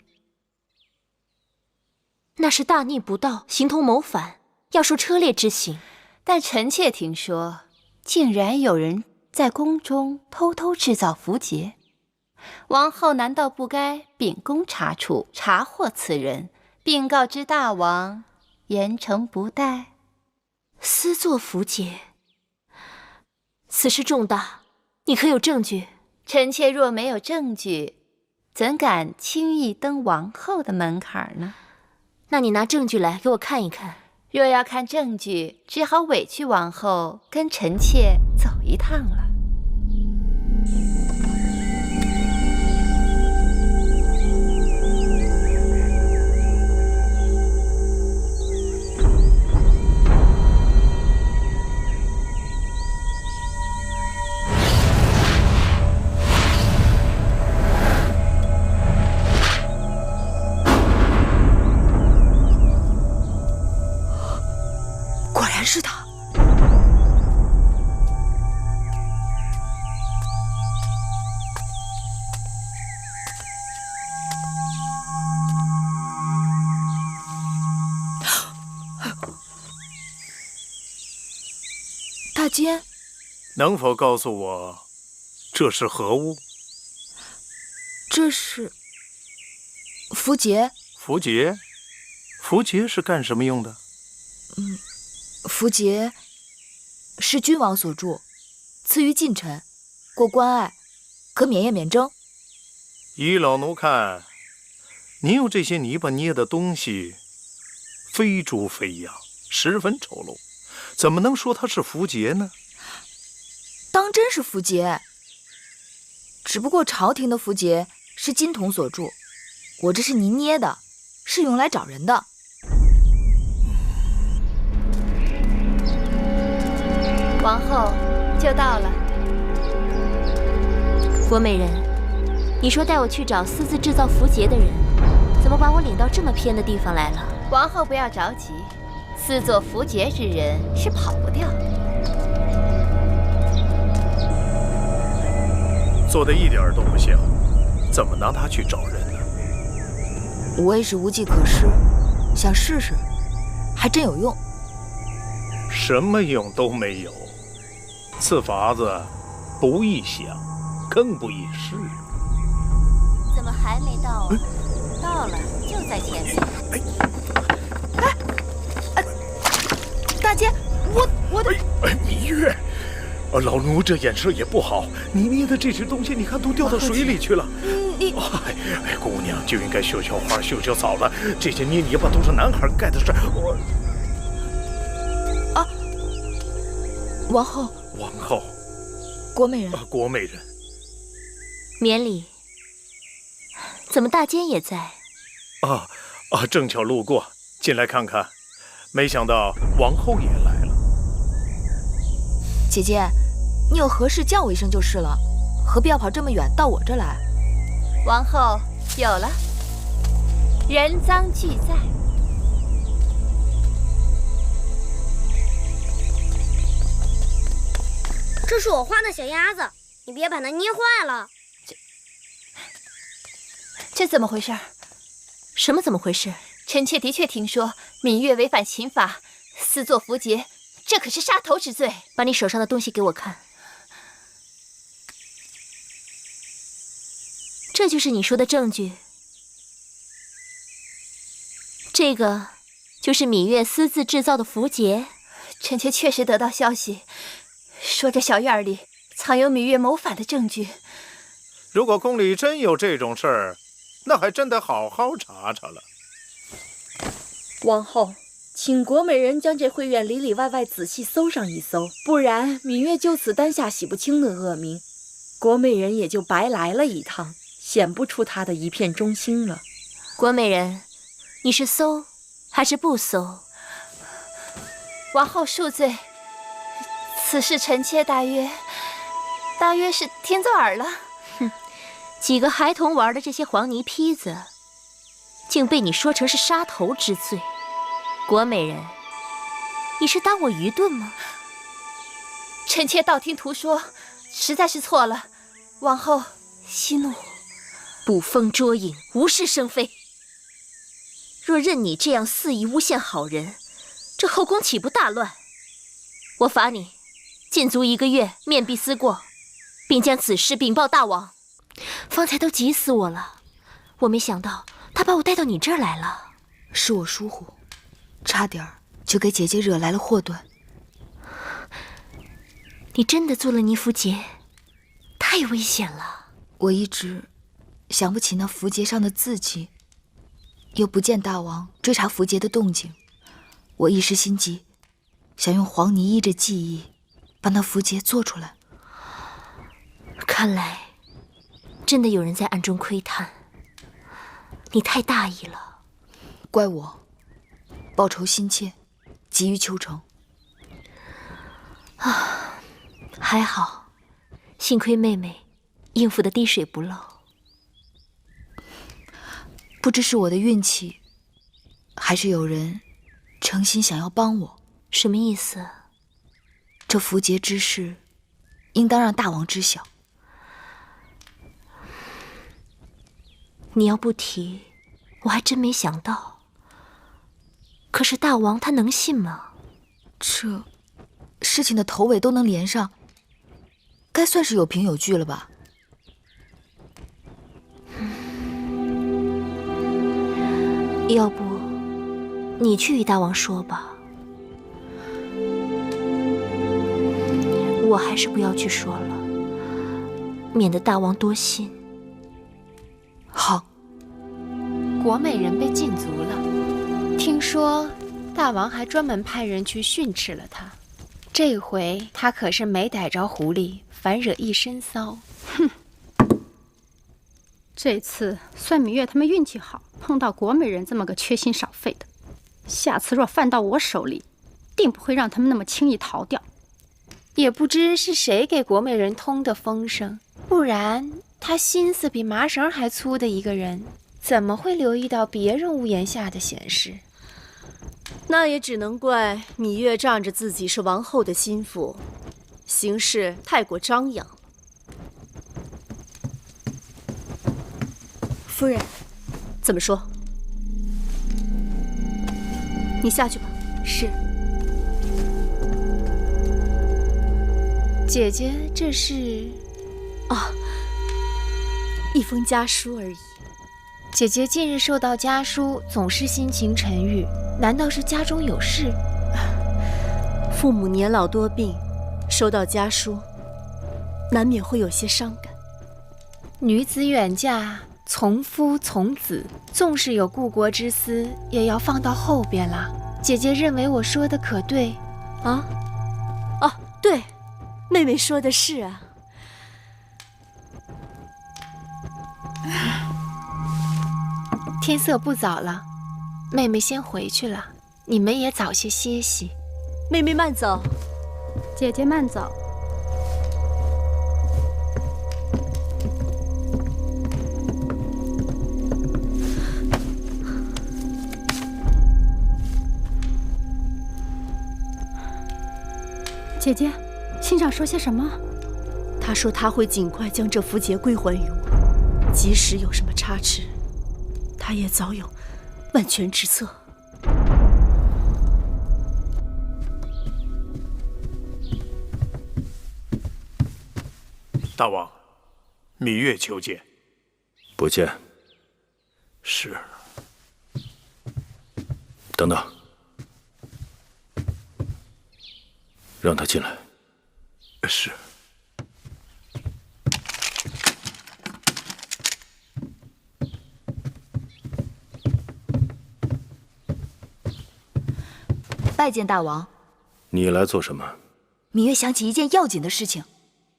那是大逆不道，形同谋反，要受车裂之刑。但臣妾听说，竟然有人在宫中偷偷制造符节。王后难道不该秉公查处，查获此人，并告知大王，严惩不贷？私作符节，此事重大，你可有证据？臣妾若没有证据，怎敢轻易登王后的门槛呢？那你拿证据来给我看一看。若要看证据，只好委屈王后跟臣妾走一趟了。果然是他。大坚，能否告诉我，这是何物？这是符节。符节？符节是干什么用的？符节是君王所铸，赐于近臣，过关隘，可免业免征。依老奴看，您用这些泥巴捏的东西，非猪非羊，十分丑陋，怎么能说它是符节呢？当真是符节，只不过朝廷的符节是金铜所铸，我这是泥捏的，是用来找人的。王后就到了。郭美人，你说带我去找私自制造符节的人，怎么把我领到这么偏的地方来了？王后不要着急，私作符节之人是跑不掉的。做的一点都不像，怎么拿他去找人呢？我也是无计可施，想试试，还真有用。什么用都没有，此法子不易想，更不易试。怎么还没到啊？到了，就在前面。大姐，我的芈月，老奴这眼色也不好，你捏的这些东西，你看都掉到水里去了。姑娘就应该绣绣花、绣绣草了，这些捏泥巴都是男孩干的事。王后，郭美人，郭美人，免礼。怎么大监也在？正巧路过，进来看看，没想到王后也来了。姐姐，你有何事叫我一声就是了，何必要跑这么远到我这来？王后有了，人赃俱在。这是我画的小鸭子，你别把它捏坏了。这怎么回事？什么怎么回事？臣妾的确听说芈月违反秦法，私作符节，这可是杀头之罪。把你手上的东西给我看。这就是你说的证据。这个就是芈月私自制造的符节。臣妾确实得到消息，说这小院里藏有芈月谋反的证据。如果宫里真有这种事儿，那还真得好好查查了。王后，请国美人将这慧院里里外外仔细搜上一搜，不然芈月就此担下洗不清的恶名，国美人也就白来了一趟，显不出她的一片忠心了。国美人，你是搜还是不搜？王后恕罪，此事臣妾大约是听作耳了。哼，几个孩童玩的这些黄泥坯子，竟被你说成是杀头之罪。国美人，你是当我愚钝吗？臣妾道听途说，实在是错了，王后息怒。捕风捉影，无事生非。若任你这样肆意诬陷好人，这后宫岂不大乱？我罚你禁足1个月，面壁思过，并将此事禀报大王。方才都急死我了，我没想到他把我带到你这儿来了。是我疏忽，差点就给姐姐惹来了祸端。你真的做了泥符节，太危险了。我一直想不起那符节上的字迹，又不见大王追查符节的动静，我一时心急，想用黄泥依着记忆把那符节做出来。看来真的有人在暗中窥探，你太大意了。怪我报仇心切，急于求成。还好，幸亏妹妹应付得滴水不漏。不知是我的运气，还是有人诚心想要帮我。什么意思？这符节之事，应当让大王知晓。你要不提，我还真没想到。可是大王他能信吗？这事情的头尾都能连上，该算是有凭有据了吧？要不你去与大王说吧。我还是不要去说了，免得大王多心。好。国美人被禁足了，听说大王还专门派人去训斥了他。这回他可是没逮着狐狸，反惹一身骚。哼！这次算芈月他们运气好，碰到国美人这么个缺心少肺的。下次若犯到我手里，定不会让他们那么轻易逃掉。也不知是谁给国美人通的风声，不然他心思比麻绳还粗的一个人，怎么会留意到别人屋檐下的闲事？那也只能怪芈月仗着自己是王后的心腹，行事太过张扬。夫人，怎么说？你下去吧。是。姐姐，这是？啊，一封家书而已。姐姐近日收到家书，总是心情沉郁，难道是家中有事？父母年老多病，收到家书，难免会有些伤感。女子远嫁，从夫从子，纵使有故国之思，也要放到后边啦。姐姐认为我说的可对？啊？哦，对，妹妹说的是啊。天色不早了，妹妹先回去了，你们也早些歇息。妹妹慢走。姐姐慢走。姐姐，信上说些什么？他说他会尽快将这符节归还于我，即使有什么差池，他也早有万全之策。大王，芈月求见。不见。是。等等，让他进来。是。拜见大王。你来做什么？芈月想起一件要紧的事情。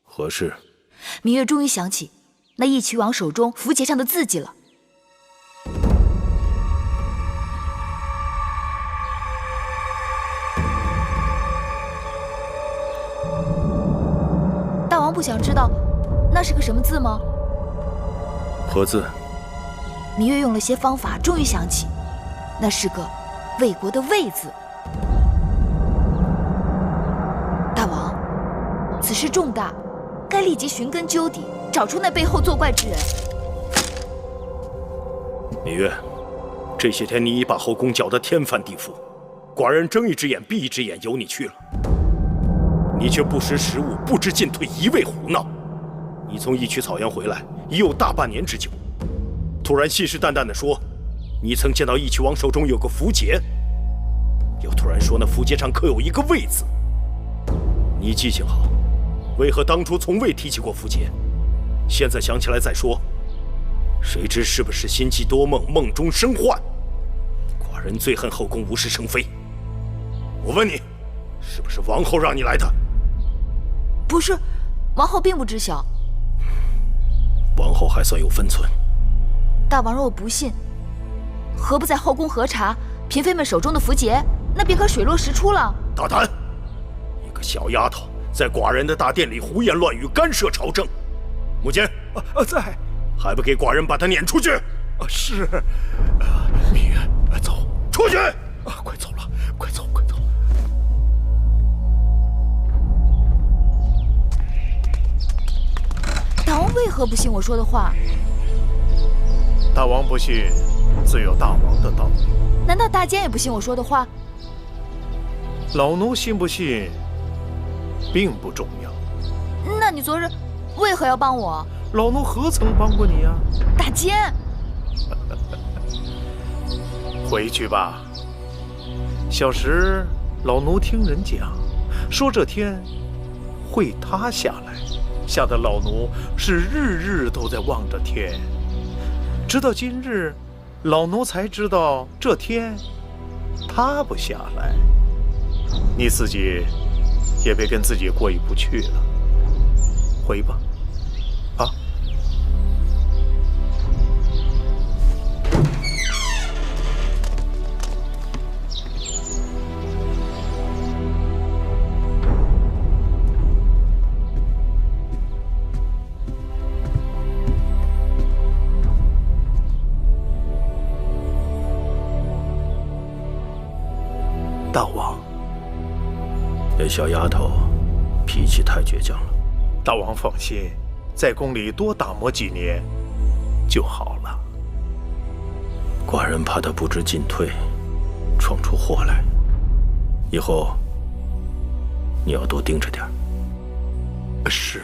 何事？芈月终于想起那义齐王手中符节上的字迹了。大王不想知道那是个什么字吗？何字？芈月用了些方法，终于想起，那是个魏国的魏字。大王，此事重大，该立即寻根究底，找出那背后作怪之人。芈月，这些天你已把后宫搅得天翻地覆，寡人睁一只眼闭一只眼由你去了，你却不识时务，不知进退，一味胡闹。你从义渠草原回来已有大半年之久，突然信誓旦旦地说你曾见到义渠王手中有个符节，又突然说那符节上刻有一个魏字。你记性好，为何当初从未提起过符节？现在想起来再说，谁知是不是心悸多梦，梦中生幻？寡人最恨后宫无事生非。我问你，是不是王后让你来的？不是，王后并不知晓。王后还算有分寸。大王若不信，何不在后宫核查嫔妃们手中的符节？那便可水落石出了。大胆！一个小丫头在寡人的大殿里胡言乱语，干涉朝政。母亲，在，还不给寡人把她撵出去？是。芈月，走，出去！快走了，快走，快走。大王为何不信我说的话？大王不信，自有大王的道理。难道大监也不信我说的话？老奴信不信，并不重要。那你昨日为何要帮我？老奴何曾帮过你啊？大监，回去吧。小时老奴听人讲，说这天会塌下来，吓得老奴是日日都在望着天。直到今日，老奴才知道这天塌不下来。你自己也别跟自己过意不去了，回吧。啊。大王，那小丫头脾气太倔强了。大王放心，在宫里多打磨几年就好了。寡人怕她不知进退，闯出祸来。以后你要多盯着点。是。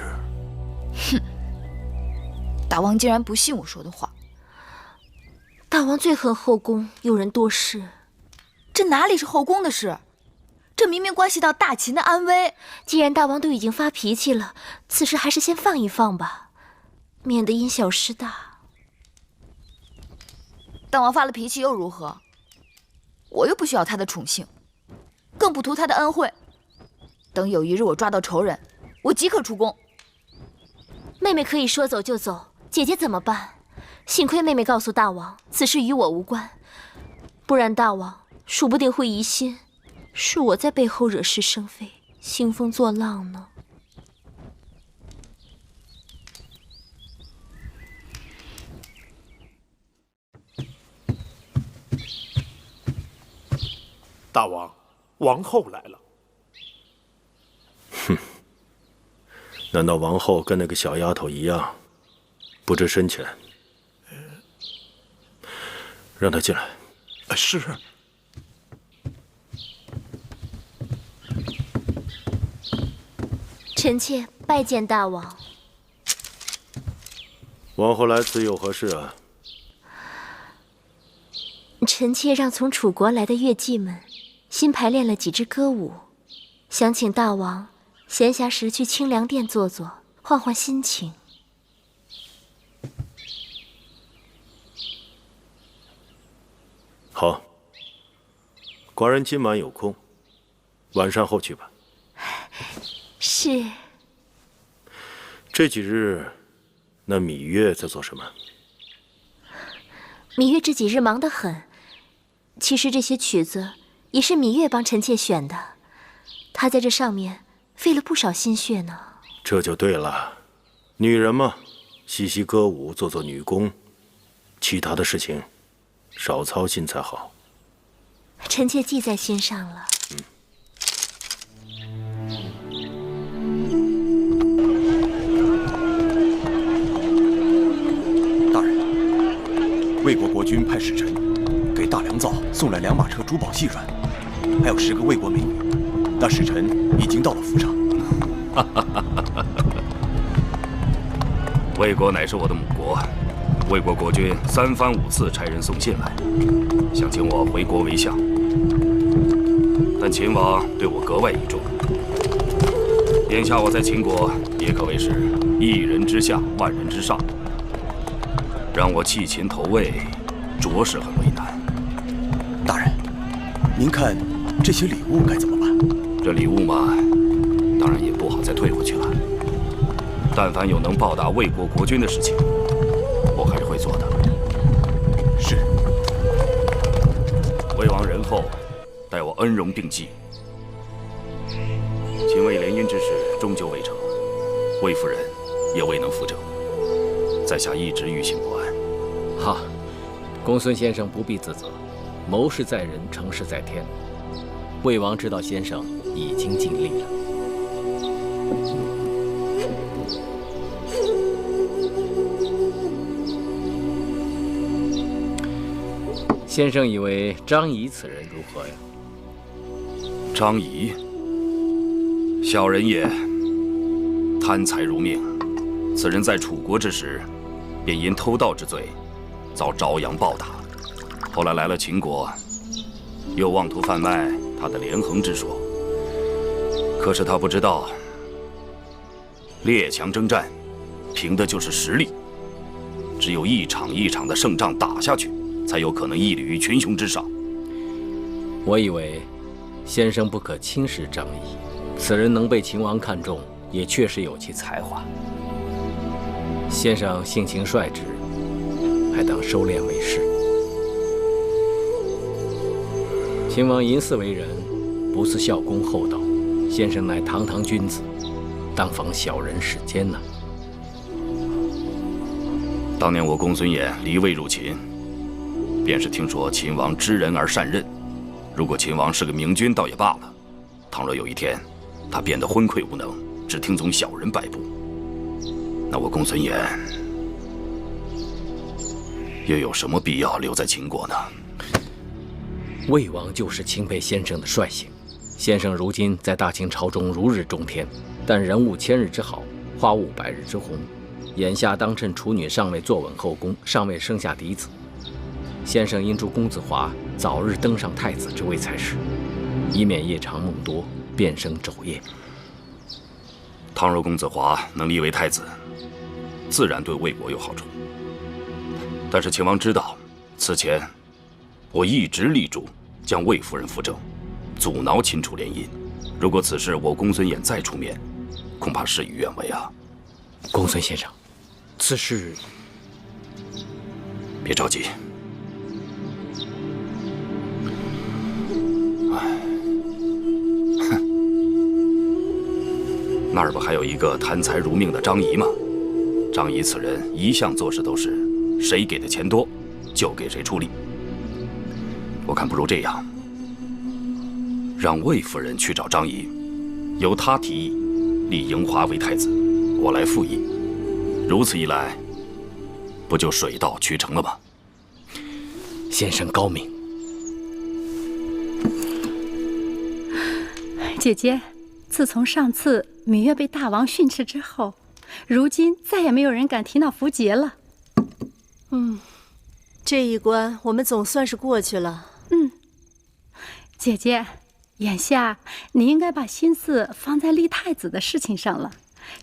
哼，大王竟然不信我说的话。大王最恨后宫有人多事。这哪里是后宫的事？这明明关系到大秦的安危。既然大王都已经发脾气了，此事还是先放一放吧，免得因小失大。大王发了脾气又如何？我又不需要他的宠幸，更不图他的恩惠。等有一日我抓到仇人，我即刻出宫。妹妹可以说走就走，姐姐怎么办？幸亏妹妹告诉大王，此事与我无关，不然大王数不定会疑心是我在背后惹是生非、兴风作浪呢。大王，王后来了。哼，难道王后跟那个小丫头一样，不知深浅？让她进来。是。臣妾拜见大王。王后来此有何事啊？臣妾让从楚国来的乐伎们新排练了几支歌舞，想请大王闲暇时去清凉殿坐坐，换换心情。好，寡人今晚有空，晚膳后去吧。是。这几日，那芈月在做什么？芈月这几日忙得很。其实这些曲子也是芈月帮臣妾选的，她在这上面费了不少心血呢。这就对了，女人嘛，习习歌舞，做做女工，其他的事情少操心才好。臣妾记在心上了。魏国国君派使臣给大良造送来2马车珠宝细软，还有10个魏国美女。那使臣已经到了府上。魏国乃是我的母国，魏国国君3番5次差人送信来，想请我回国为相。但秦王对我格外倚重，眼下我在秦国也可谓是1人之下，万人之上。让我弃秦投魏，着实很为难。大人，您看这些礼物该怎么办？这礼物嘛，当然也不好再退回去了。但凡有能报答魏国国君的事情，我还是会做的。是。魏王仁厚，待我恩荣并济。秦魏联姻之事终究未成，魏夫人也未能扶正，在下一直于心不安。哈，公孙先生不必自责，谋事在人，成事在天。魏王知道先生已经尽力了。先生以为张仪此人如何呀？张仪，小人也，贪财如命。此人在楚国之时，便因偷盗之罪遭朝阳暴打，后来来了秦国，又妄图贩卖他的连横之说。可是他不知道，列强征战，凭的就是实力。只有一场一场的胜仗打下去，才有可能屹立于群雄之上。我以为先生不可轻视张仪，此人能被秦王看中，也确实有其才华。先生性情率直，还当收敛为是。秦王淫肆为人，不似孝恭厚道，先生乃堂堂君子，当防小人使奸呐。当年我公孙衍离魏入秦，便是听说秦王知人而善任。如果秦王是个明君，倒也罢了；倘若有一天他变得昏聩无能，只听从小人摆布，那我公孙衍又有什么必要留在秦国呢？魏王就是钦佩先生的率性。先生如今在大秦朝中如日中天，但人无千日之好，花无百日之红。眼下当趁处女尚未坐稳后宫，尚未生下嫡子，先生应祝公子华早日登上太子之位才是，以免夜长梦多，变生昼夜。倘若公子华能立为太子，自然对魏国有好处。但是秦王知道，此前我一直力主将魏夫人扶正，阻挠秦楚联姻。如果此事我公孙衍再出面，恐怕事与愿违啊。公孙先生，此事别着急。那儿不还有一个贪财如命的张仪吗？张仪此人一向做事都是谁给的钱多，就给谁出力。我看不如这样，让魏夫人去找张仪，由他提议立嬴华为太子，我来附议。如此一来，不就水到渠成了吗？先生高明。姐姐，自从上次芈月被大王训斥之后，如今再也没有人敢提那符节了。这一关我们总算是过去了。姐姐，眼下你应该把心思放在立太子的事情上了。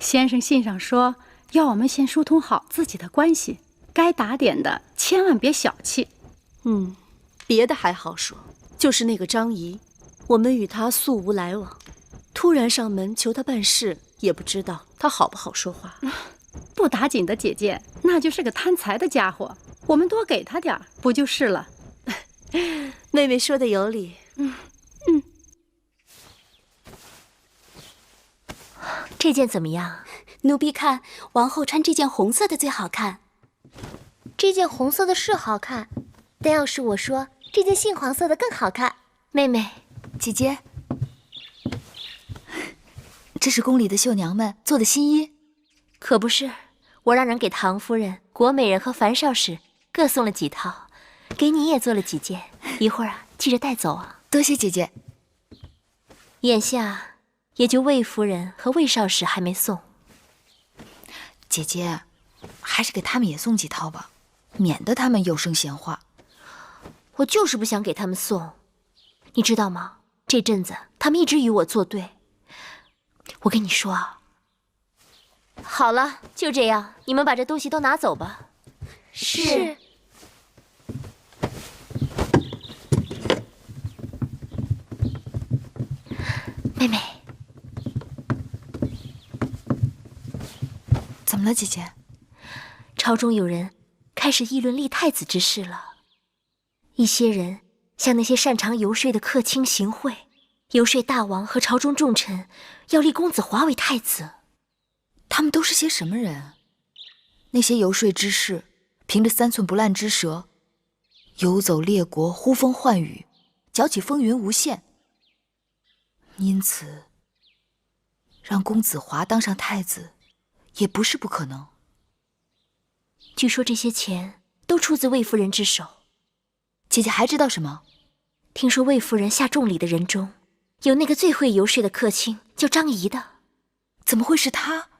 先生信上说，要我们先疏通好自己的关系，该打点的千万别小气。别的还好说，就是那个张仪，我们与他素无来往，突然上门求他办事，也不知道他好不好说话。不打紧的姐姐，那就是个贪财的家伙，我们多给他点儿不就是了？妹妹说的有理。这件怎么样？奴婢看王后穿这件红色的最好看。这件红色的是好看，但要是我说，这件杏黄色的更好看。妹妹，姐姐，这是宫里的绣娘们做的新衣。可不是，我让人给唐夫人、国美人和樊少使各送了几套，给你也做了几件，一会儿记着带走啊。多谢姐姐。眼下也就魏夫人和魏少使还没送。姐姐，还是给他们也送几套吧，免得他们有声闲话。我就是不想给他们送，你知道吗？这阵子他们一直与我作对。我跟你说啊，好了，就这样，你们把这东西都拿走吧。是。妹妹，怎么了，姐姐？朝中有人开始议论立太子之事了。一些人向那些擅长游说的客卿行贿，游说大王和朝中重臣要立公子华为太子。他们都是些什么人？那些游说之士，凭着3寸不烂之舌，游走列国，呼风唤雨，搅起风云无限。因此，让公子华当上太子，也不是不可能。据说这些钱都出自魏夫人之手。姐姐还知道什么？听说魏夫人下重礼的人中，有那个最会游说的客卿，叫张仪的。怎么会是他？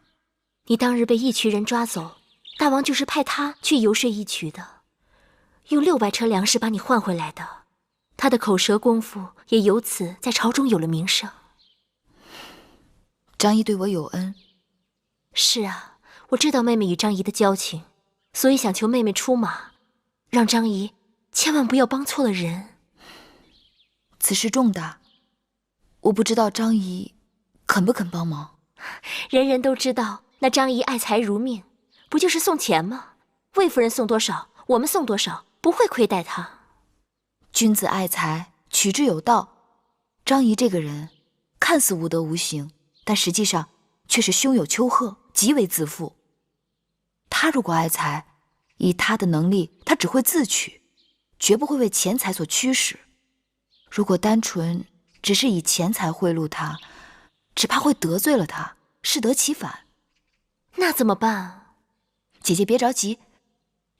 你当日被一渠人抓走，大王就是派他去游说一渠的，用600车粮食把你换回来的。他的口舌功夫也由此在朝中有了名声。张仪对我有恩，是啊，我知道妹妹与张仪的交情，所以想求妹妹出马，让张仪千万不要帮错了人。此事重大，我不知道张仪肯不肯帮忙。人人都知道，那张仪爱财如命，不就是送钱吗？魏夫人送多少，我们送多少，不会亏待她。君子爱财，取之有道。张仪这个人看似无德无行，但实际上却是胸有丘壑，极为自负。他如果爱财，以他的能力，他只会自取，绝不会为钱财所驱使。如果单纯只是以钱财贿赂他，只怕会得罪了他，适得其反。那怎么办？姐姐别着急，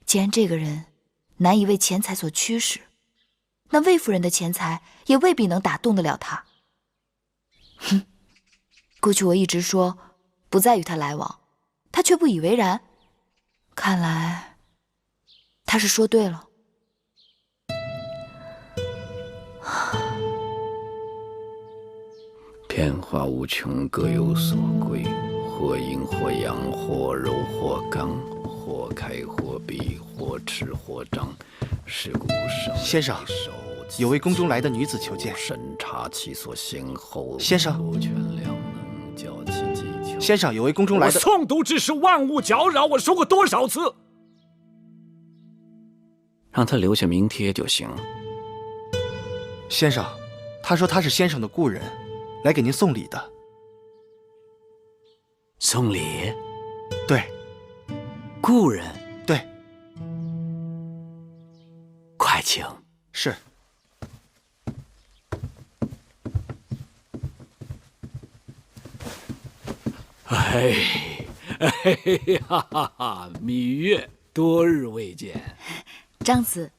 既然这个人难以为钱财所驱使，那魏夫人的钱财也未必能打动得了他。哼，过去我一直说不再与他来往，他却不以为然。看来他是说对了。变化无穷，各有所归，或阴或阳，或柔或刚，或开或闭，或持或张。是故上先生，有位宫中来的女子求见。审查其所先后。先生，权量能教其技巧。先生，有位宫中来的。我诵读之时，万物搅扰，我说过多少次？让他留下名帖就行。先生，他说他是先生的故人，来给您送礼的。送礼？对。故人？对。快请。是。哎哈哈哈！芈月，多日未见。张子。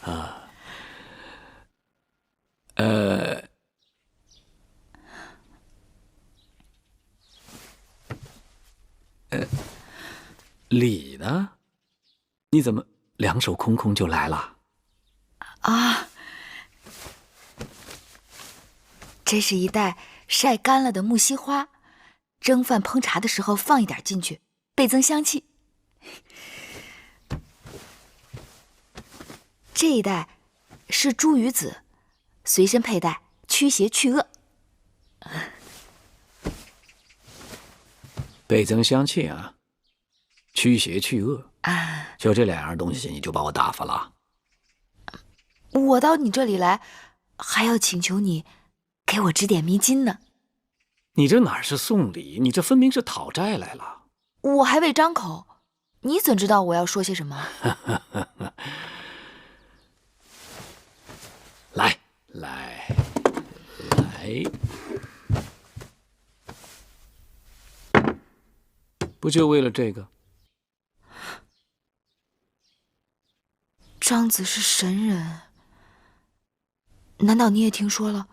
啊。礼呢？你怎么两手空空就来了？啊，这是一袋晒干了的木樨花，蒸饭烹茶的时候放一点进去，倍增香气。这一袋是茱萸子，随身佩戴，驱邪去恶。倍增香气啊，驱邪去恶啊，就这2样东西你就把我打发了？我到你这里来，还要请求你给我指点迷津呢。你这哪是送礼，你这分明是讨债来了。我还未张口，你怎知道我要说些什么？来，不就为了这个？张子是神人，难道你也听说了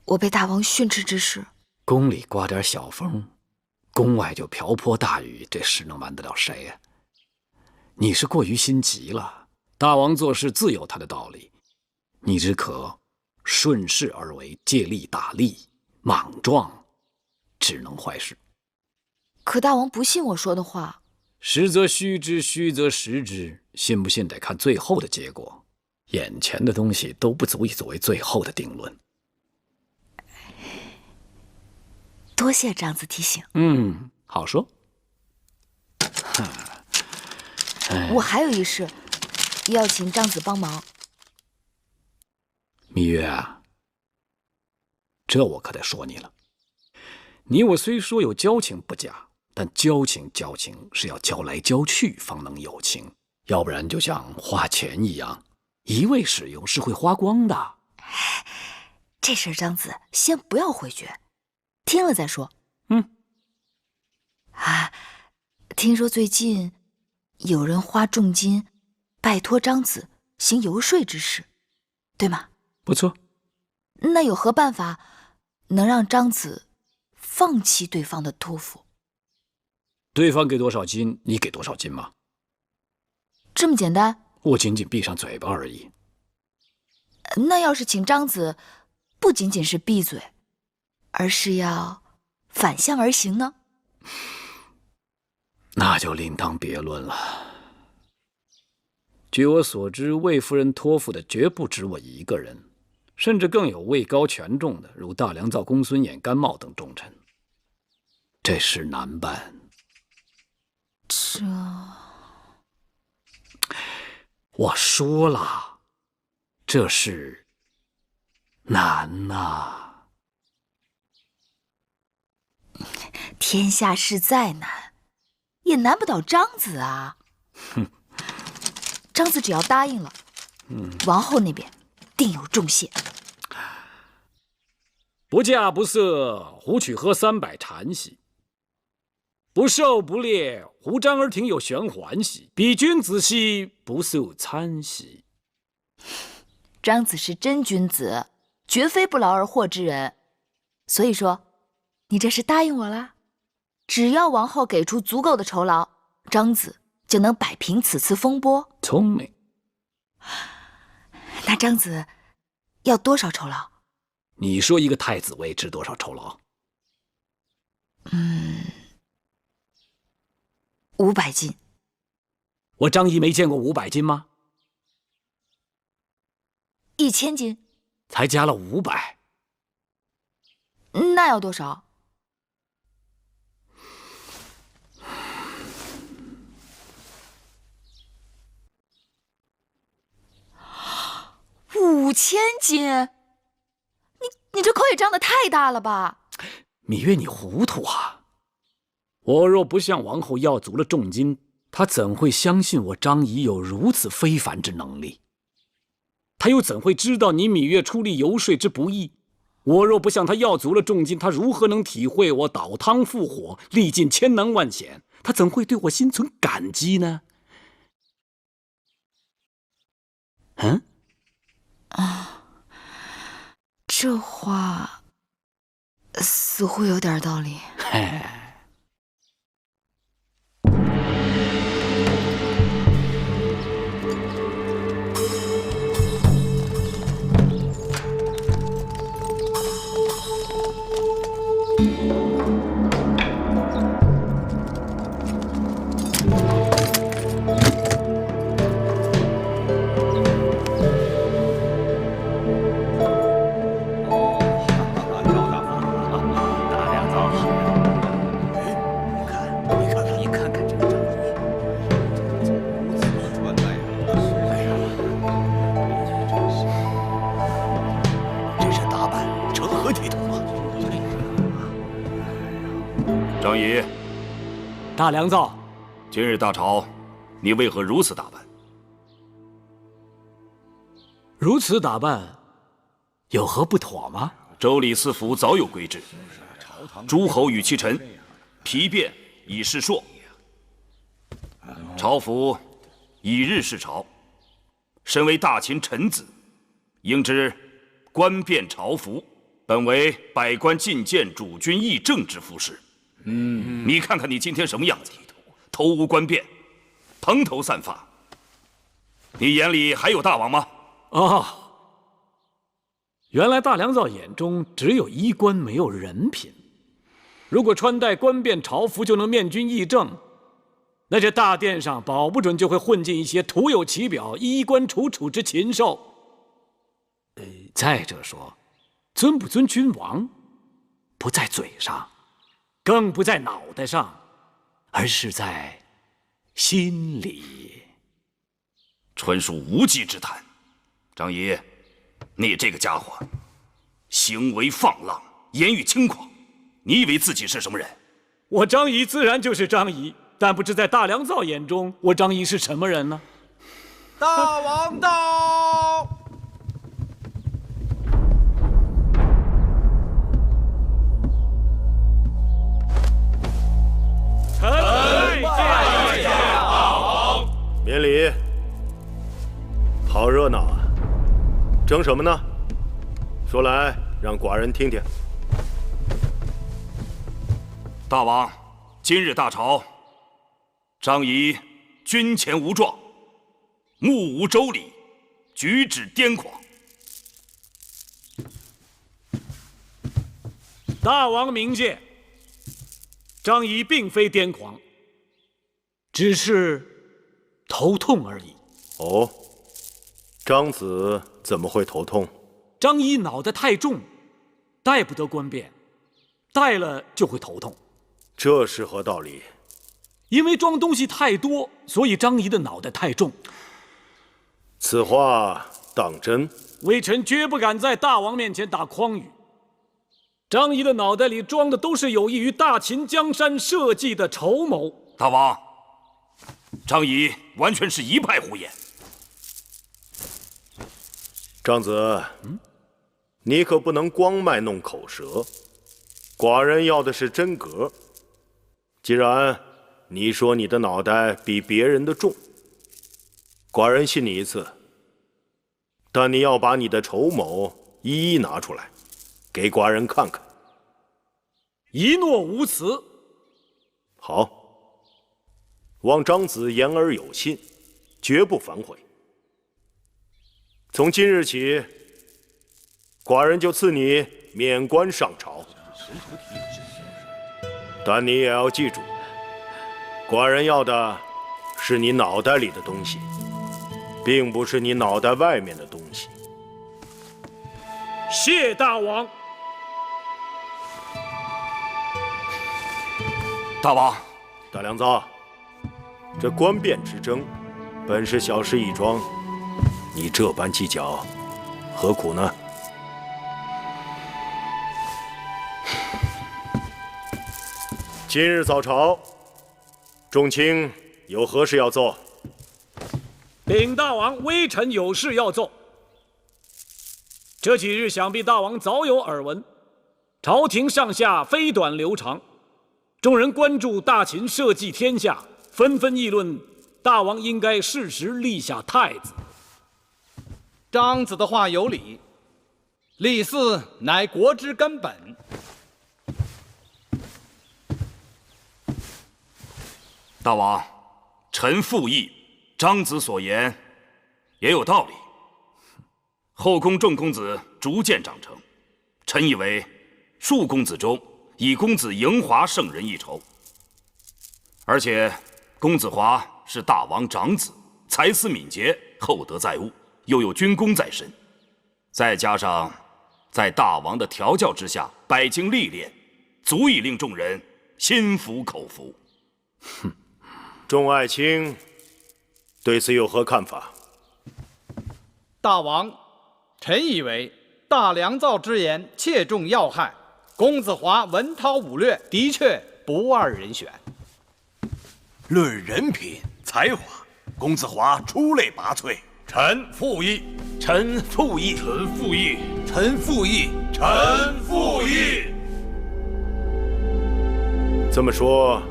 我被大王训斥之事？宫里刮点小风，宫外就瓢泼大雨，这事能瞒得了谁呀？你是过于心急了。大王做事自有他的道理，你只可顺势而为，借力打力，莽撞只能坏事。可大王不信我说的话。实则虚之，虚则实之，信不信得看最后的结果。眼前的东西都不足以作为最后的定论。多谢张子提醒。好说。我还有一事要请张子帮忙。芈月啊，这我可得说你了。你我虽说有交情不假，但交情是要交来交去方能有情，要不然就像花钱一样，一味使用是会花光的。这事张子先不要回绝，听了再说。听说最近有人花重金拜托张子行游说之事，对吗？不错。那有何办法能让张子放弃对方的托付？对方给多少金，你给多少金吗？这么简单？我仅仅闭上嘴巴而已。那要是请张子，不仅仅是闭嘴，而是要反向而行呢？那就另当别论了。据我所知，魏夫人托付的绝不止我一个人，甚至更有位高权重的，如大良造公孙衍、甘茂等重臣。这事难办。我说了，这事难呐。天下事再难，也难不倒张子啊。哼，张子只要答应了，王后那边定有重谢。不嫁不色，胡曲喝300禅席；不狩不猎，胡张儿庭有玄环席。比君子兮，不受参席。张子是真君子，绝非不劳而获之人。所以说，你这是答应我了？只要王后给出足够的酬劳，张子就能摆平此次风波。聪明。那张子要多少酬劳？你说一个太子位值多少酬劳？500斤。我张仪没见过500斤吗？1000斤。才加了500。那要多少？5000斤。你这口也张得太大了吧？芈月，你糊涂啊！我若不向王后要足了重金，她怎会相信我张仪有如此非凡之能力？她又怎会知道你芈月出力游说之不易？我若不向她要足了重金，她如何能体会我倒汤覆火，历尽千难万险？她怎会对我心存感激呢？这话似乎有点道理。张仪，大良造，今日大朝，你为何如此打扮？如此打扮，有何不妥吗？周礼四府早有规制，诸侯与其臣，皮鞭以示硕；朝服以日示朝。身为大秦臣子，应知冠冕朝服本为百官进谏、主君议政之服饰。你看看你今天什么样子？头无冠冕，蓬头散发。你眼里还有大王吗？原来大良造眼中只有衣冠，没有人品。如果穿戴冠冕朝服就能面君议政，那这大殿上保不准就会混进一些徒有其表、衣冠楚楚之禽兽。再者说，尊不尊君王，不在嘴上，更不在脑袋上，而是在心里。纯属无稽之谈。张仪，你这个家伙，行为放浪，言语轻狂，你以为自己是什么人？我张仪自然就是张仪，但不知在大良造眼中，我张仪是什么人呢？大王到！臣拜见大王。免礼。好热闹啊！争什么呢？说来，让寡人听听。大王，今日大朝，张仪军前无状，目无周礼，举止癫狂。大王明鉴，张仪并非癫狂，只是头痛而已。哦，张子怎么会头痛？张仪脑袋太重，带不得官便，带了就会头痛。这是何道理？因为装东西太多，所以张仪的脑袋太重。此话当真？微臣绝不敢在大王面前打诳语。张仪的脑袋里装的都是有益于大秦江山社稷的筹谋。大王，张仪完全是一派胡言。张子，你可不能光卖弄口舌，寡人要的是真格。既然你说你的脑袋比别人的重，寡人信你一次，但你要把你的筹谋一一拿出来，给寡人看看。一诺无辞。好，望张子言而有信，绝不反悔。从今日起，寡人就赐你免官上朝。但你也要记住，寡人要的是你脑袋里的东西，并不是你脑袋外面的东西。谢大王。大王，大良造，这官变之争，本是小事一桩，你这般计较，何苦呢？今日早朝，众卿有何事要奏？禀大王，微臣有事要奏。这几日想必大王早有耳闻，朝廷上下非短流长，众人关注大秦社稷天下，纷纷议论大王应该适时立下太子。张子的话有理，立嗣乃国之根本。大王，臣附议张子所言也有道理。后宫众公子逐渐长成，臣以为庶公子中以公子嬴华胜人一筹。而且公子华是大王长子，才思敏捷，厚德载物，又有军功在身，再加上在大王的调教之下百经历练，足以令众人心服口服。哼，众爱卿对此有何看法？大王，臣以为大良造之言切中要害，公子华文韬武略，的确不二人选。论人品才华，公子华出类拔萃。臣附议，臣附议，臣附议，臣附议，臣附议。这么说，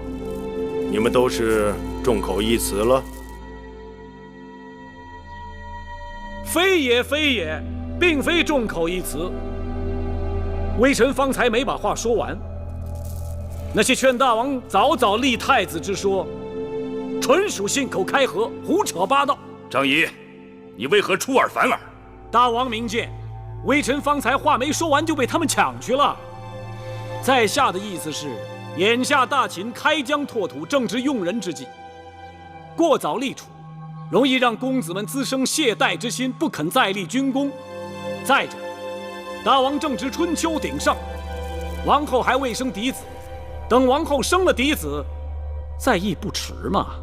你们都是众口一词了？非也，非也，并非众口一词。微臣方才没把话说完。那些劝大王早早立太子之说，纯属信口开河，胡扯八道。张仪，你为何出尔反尔？大王明鉴，微臣方才话没说完就被他们抢去了。在下的意思是，眼下大秦开疆拓土正值用人之际，过早立储，容易让公子们滋生懈怠之心，不肯再立军功。再者，大王正值春秋鼎盛，王后还未生嫡子，等王后生了嫡子，再议不迟嘛。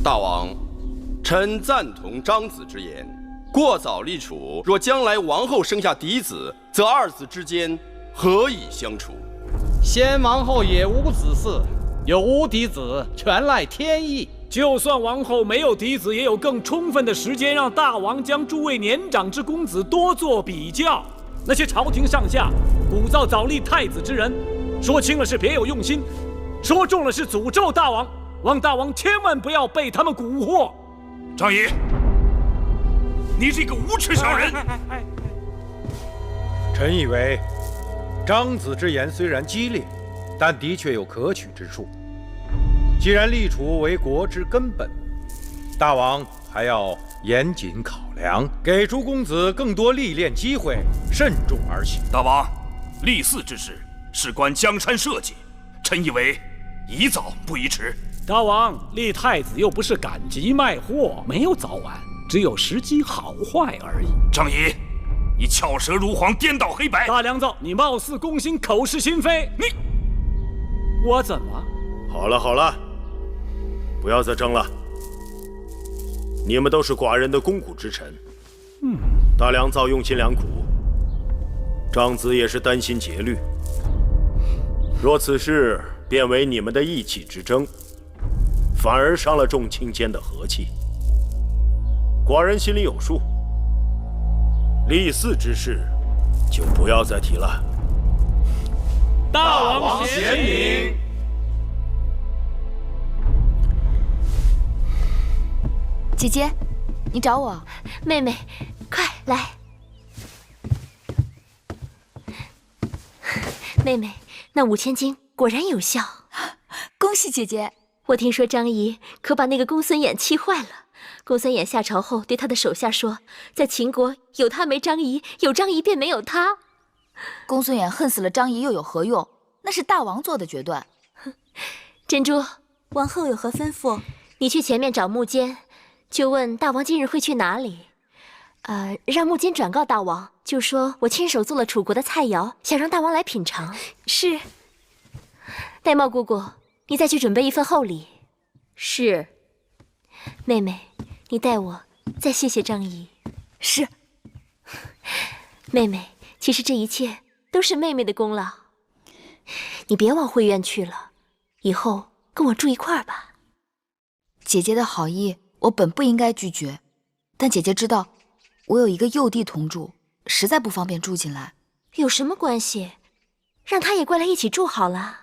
大王，臣赞同张子之言。过早立储，若将来王后生下嫡子，则二子之间何以相处？先王后也无子嗣，有无嫡子，全赖天意。就算王后没有嫡子，也有更充分的时间让大王将诸位年长之公子多做比较。那些朝廷上下鼓噪早立太子之人，说轻了是别有用心，说重了是诅咒大王。望大王千万不要被他们蛊惑。张仪，你这个无耻小人！臣以为，张子之言虽然激烈，但的确有可取之处。既然立储为国之根本，大王还要严谨考量，给诸公子更多历练机会，慎重而行。大王，立嗣之事事关江山社稷，臣以为宜早不宜迟。大王，立太子又不是赶集卖货，没有早晚，只有时机好坏而已。张仪，你巧舌如簧，颠倒黑白。大良造，你貌似攻心，口是心非。我怎么？好了好了，不要再争了。你们都是寡人的肱骨之臣。大良造用心良苦，张子也是担心节虑。若此事变为你们的意气之争，反而伤了众卿间的和气，寡人心里有数。立嗣之事，就不要再提了。大王贤明。姐姐，你找我？妹妹，快来。妹妹，那5000金果然有效，恭喜姐姐。我听说张仪可把那个公孙衍气坏了。公孙衍下朝后对他的手下说，在秦国有他没张仪，有张仪便没有他。公孙衍恨死了张仪又有何用？那是大王做的决断。珍珠，王后有何吩咐？你去前面找木坚，就问大王今日会去哪里。让木坚转告大王，就说我亲手做了楚国的菜肴，想让大王来品尝。是。玳瑁姑姑，你再去准备一份厚礼。是。妹妹，你代我再谢谢张仪。是。妹妹，其实这一切都是妹妹的功劳。你别往会院去了，以后跟我住一块儿吧。姐姐的好意，我本不应该拒绝，但姐姐知道我有一个幼弟同住，实在不方便住进来。有什么关系？让他也过来一起住好了。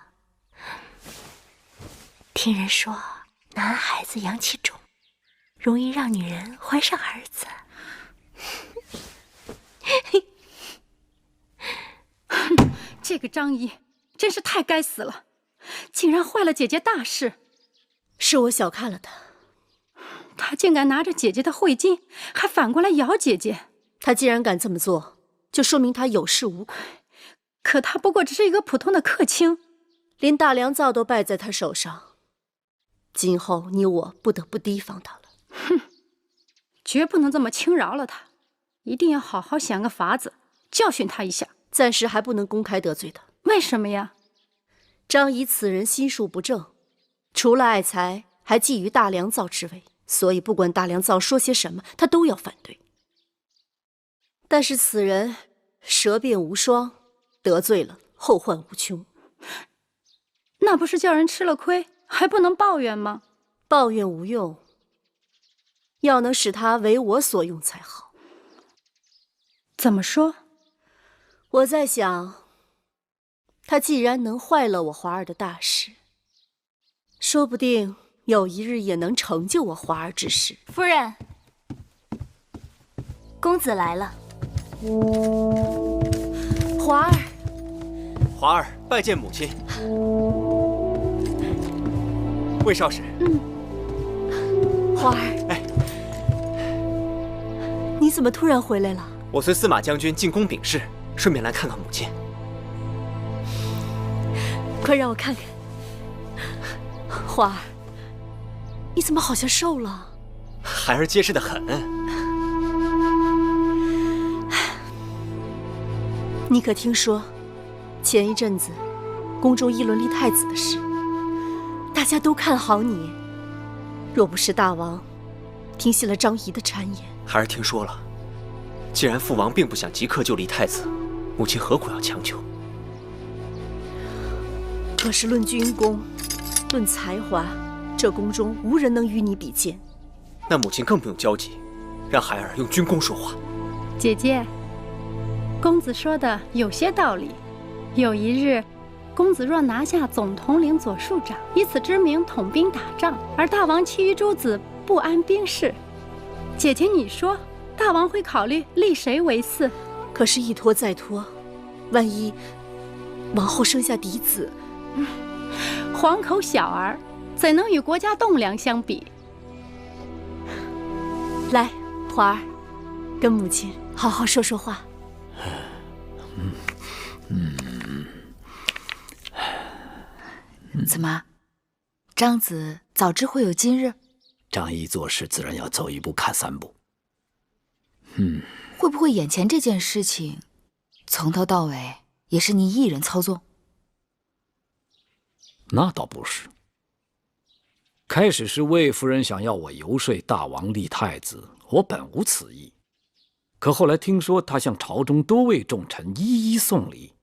听人说，男孩子阳气重，容易让女人怀上儿子。这个张仪真是太该死了，竟然坏了姐姐大事。是我小看了他，他竟敢拿着姐姐的会金，还反过来咬姐姐。他既然敢这么做，就说明他有恃无恐。可他不过只是一个普通的客卿，连大良造都败在他手上。今后你我不得不提防他了。哼，绝不能这么轻饶了他，一定要好好想个法子教训他一下。暂时还不能公开得罪他。为什么呀？张仪此人心术不正，除了爱财，还觊觎大良造之位，所以不管大良造说些什么，他都要反对。但是此人舌辩无双，得罪了后患无穷。那不是叫人吃了亏，还不能抱怨吗？抱怨无用，要能使他为我所用才好。怎么说？我在想，他既然能坏了我华儿的大事，说不定有一日也能成就我华儿之事。夫人，公子来了。华儿，华儿拜见母亲。魏少使。华儿，你怎么突然回来了？我随司马将军进宫禀事，顺便来看看母亲。快让我看看。华儿，你怎么好像瘦了？孩儿结实得很。你可听说，前一阵子宫中议论立太子的事，大家都看好你。若不是大王听信了张仪的谗言，孩儿听说了。既然父王并不想即刻就立太子，母亲何苦要强求？可是论军功，论才华，这宫中无人能与你比肩。那母亲更不用焦急，让孩儿用军功说话。姐姐，公子说的有些道理。有一日，公子若拿下总统领左庶长，以此之名统兵打仗，而大王其余诸子不安兵事，姐姐你说，大王会考虑立谁为嗣？可是，一拖再拖，万一王后生下嫡子，黄口小儿怎能与国家栋梁相比？来，华儿，跟母亲好好说说话。怎么，张子早知会有今日。张仪做事自然要走一步看三步。会不会眼前这件事情，从头到尾也是你一人操纵？那倒不是。开始是魏夫人想要我游说大王立太子，我本无此意。可后来听说她向朝中多位重臣一一送礼，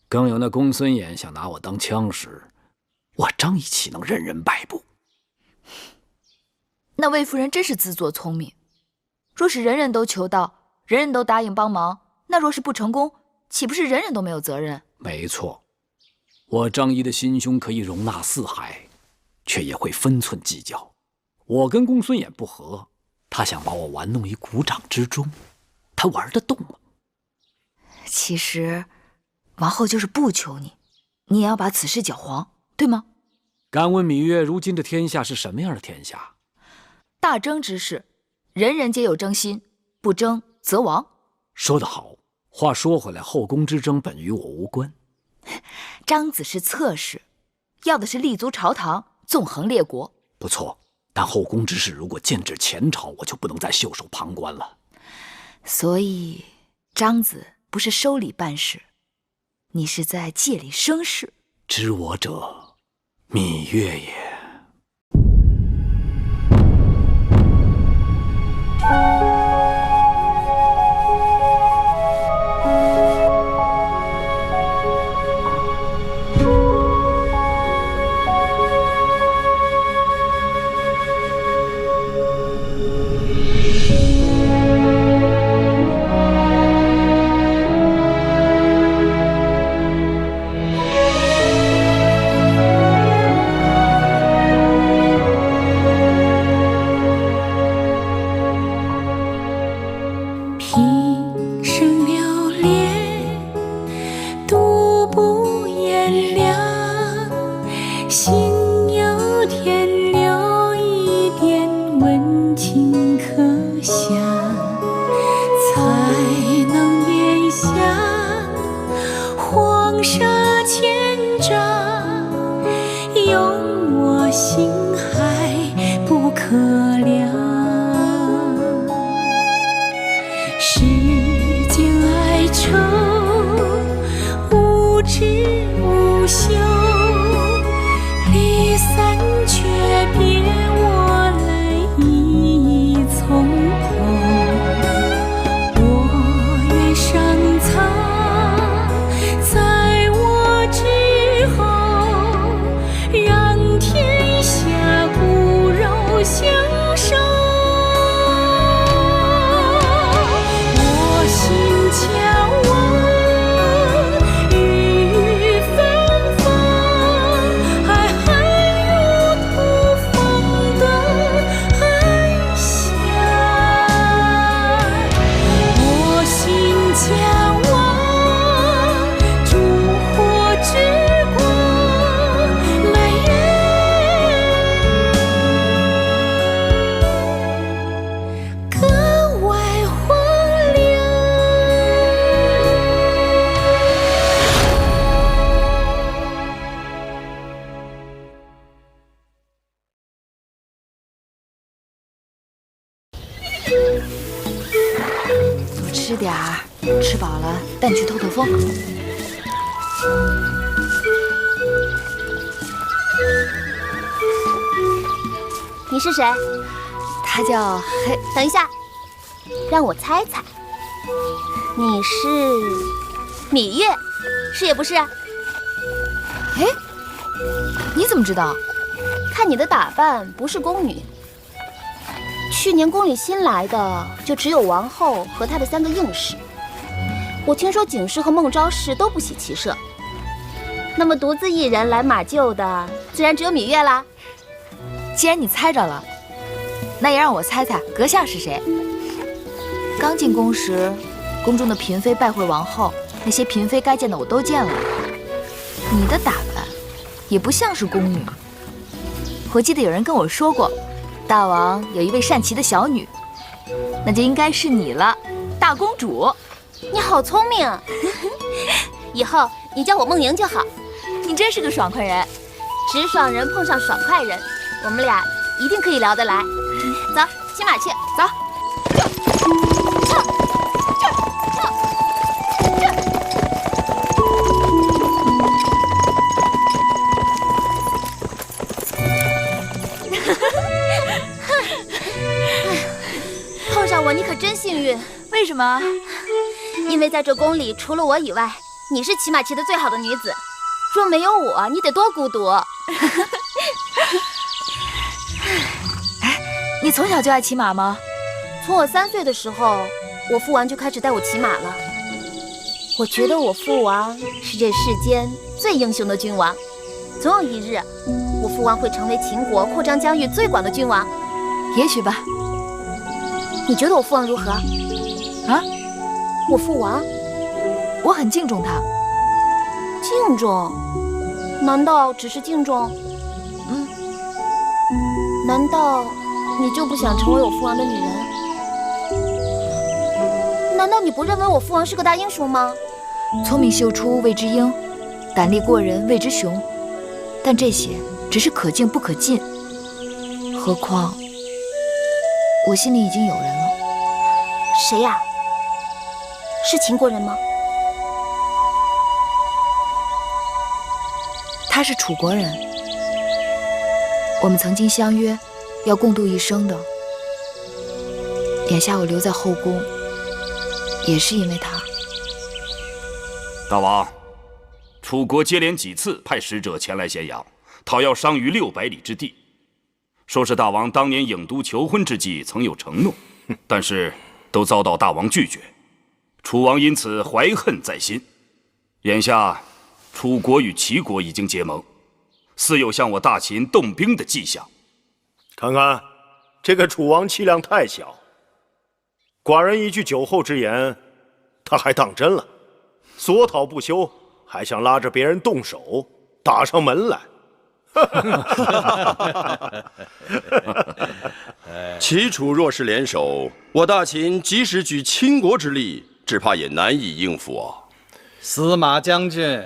更有那公孙衍想拿我当枪使，我张仪岂能任人摆布？那魏夫人真是自作聪明。若是人人都求道，人人都答应帮忙，那若是不成功，岂不是人人都没有责任？没错，我张仪的心胸可以容纳四海，却也会分寸计较。我跟公孙衍不和，他想把我玩弄于股掌之中，他玩得动吗？其实，王后就是不求你，你也要把此事搅黄，对吗？敢问芈月，如今的天下是什么样的天下？大争之事，人人皆有争心，不争则亡。说得好。话说回来，后宫之争本与我无关。张子是侧室，要的是立足朝堂，纵横列国。不错，但后宫之事如果剑指前朝，我就不能再袖手旁观了。所以，张子不是收礼办事，你是在借力生事。知我者，芈月也。多吃点儿，吃饱了带你去透透风。你是谁？他叫黑。等一下，让我猜猜，你是芈月，是也不是？哎，你怎么知道？看你的打扮，不是宫女。去年宫里新来的就只有王后和她的3个应侍。我听说景氏和孟昭氏都不喜骑射，那么独自一人来马厩的，自然只有芈月啦。既然你猜着了，那也让我猜猜阁下是谁。刚进宫时，宫中的嫔妃拜会王后，那些嫔妃该见的我都见了。你的打扮也不像是宫女。我记得有人跟我说过，大王有一位善骑的小女，那就应该是你了，大公主。你好聪明，以后你叫我梦莹就好。你真是个爽快人。直爽人碰上爽快人，我们俩一定可以聊得来。走，骑马去，走。碰上我你可真幸运。为什么？因为在这宫里除了我以外，你是骑马骑得最好的女子。若没有我，你得多孤独。你从小就爱骑马吗？从我3岁的时候，我父王就开始带我骑马了。我觉得我父王是这世间最英雄的君王，总有一日，我父王会成为秦国扩张疆域最广的君王。也许吧。你觉得我父王如何？啊？我父王？我很敬重他。敬重？难道只是敬重？难道你就不想成为我父王的女人？难道你不认为我父王是个大英雄吗？聪明秀出谓之英，胆力过人谓之雄，但这些只是可敬不可近。何况我心里已经有人了。谁呀？是秦国人吗？他是楚国人，我们曾经相约要共度一生的。眼下我留在后宫，也是因为他。大王，楚国接连几次派使者前来咸阳，讨要商于600里之地，说是大王当年郢都求婚之际曾有承诺，但是都遭到大王拒绝，楚王因此怀恨在心。眼下楚国与齐国已经结盟，似有向我大秦动兵的迹象。看看，这个楚王气量太小，寡人一句酒后之言，他还当真了，索讨不休，还想拉着别人动手，打上门来。齐楚若是联手，我大秦即使举倾国之力，只怕也难以应付啊！司马将军，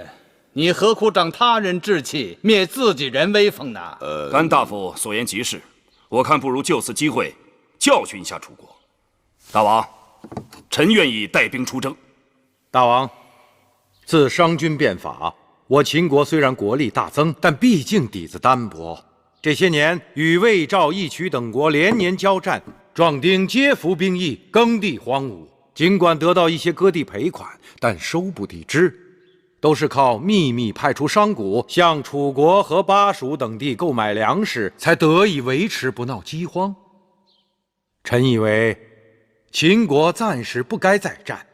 你何苦长他人志气，灭自己人威风呢？甘大夫所言极是，我看不如就此机会教训一下楚国。大王，臣愿意带兵出征。大王，自商君变法，我秦国虽然国力大增，但毕竟底子单薄。这些年与魏、赵、义、渠等国连年交战，壮丁皆服兵役，耕地荒芜。尽管得到一些割地赔款，但收不抵支，都是靠秘密派出商贾向楚国和巴蜀等地购买粮食，才得以维持不闹饥荒。臣以为，秦国暂时不该再战，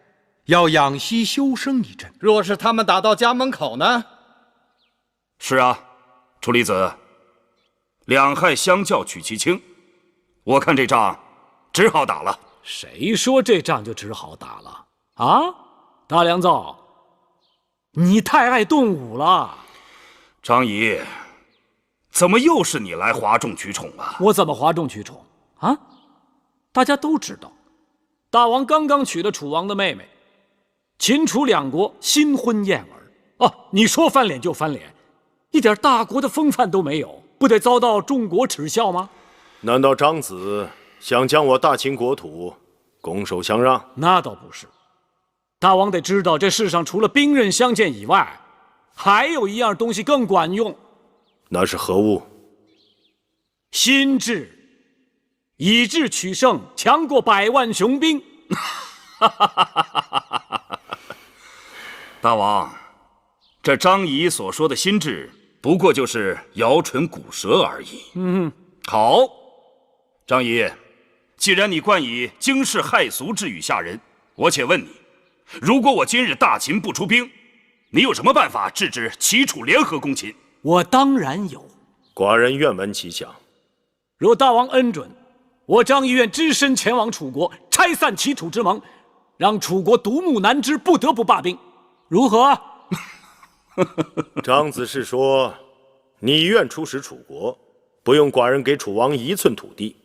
要养息休生一阵。若是他们打到家门口呢？是啊，楚离子，两害相较取其轻，我看这仗只好打了。谁说这仗就只好打了啊？大良造，你太爱动武了。张仪，怎么又是你来哗众取宠啊？我怎么哗众取宠啊？大家都知道，大王刚刚娶了楚王的妹妹，秦楚两国新婚燕尔啊！你说翻脸就翻脸，一点大国的风范都没有，不得遭到众国耻笑吗？难道张子想将我大秦国土拱手相让？那倒不是，大王得知道，这世上除了兵刃相见以外，还有一样东西更管用。那是何物？心智。以智取胜，强过100万雄兵。大王，这张仪所说的心智，不过就是摇唇鼓舌而已。好，张仪，既然你惯以惊世骇俗之语吓人，我且问你，如果我今日大秦不出兵，你有什么办法制止齐楚联合攻秦？我当然有。寡人愿闻其详。若大王恩准，我张仪愿只身前往楚国，拆散齐楚之盟，让楚国独木难支，不得不罢兵，如何？张子是说，你愿出使楚国，不用寡人给楚王1寸土地，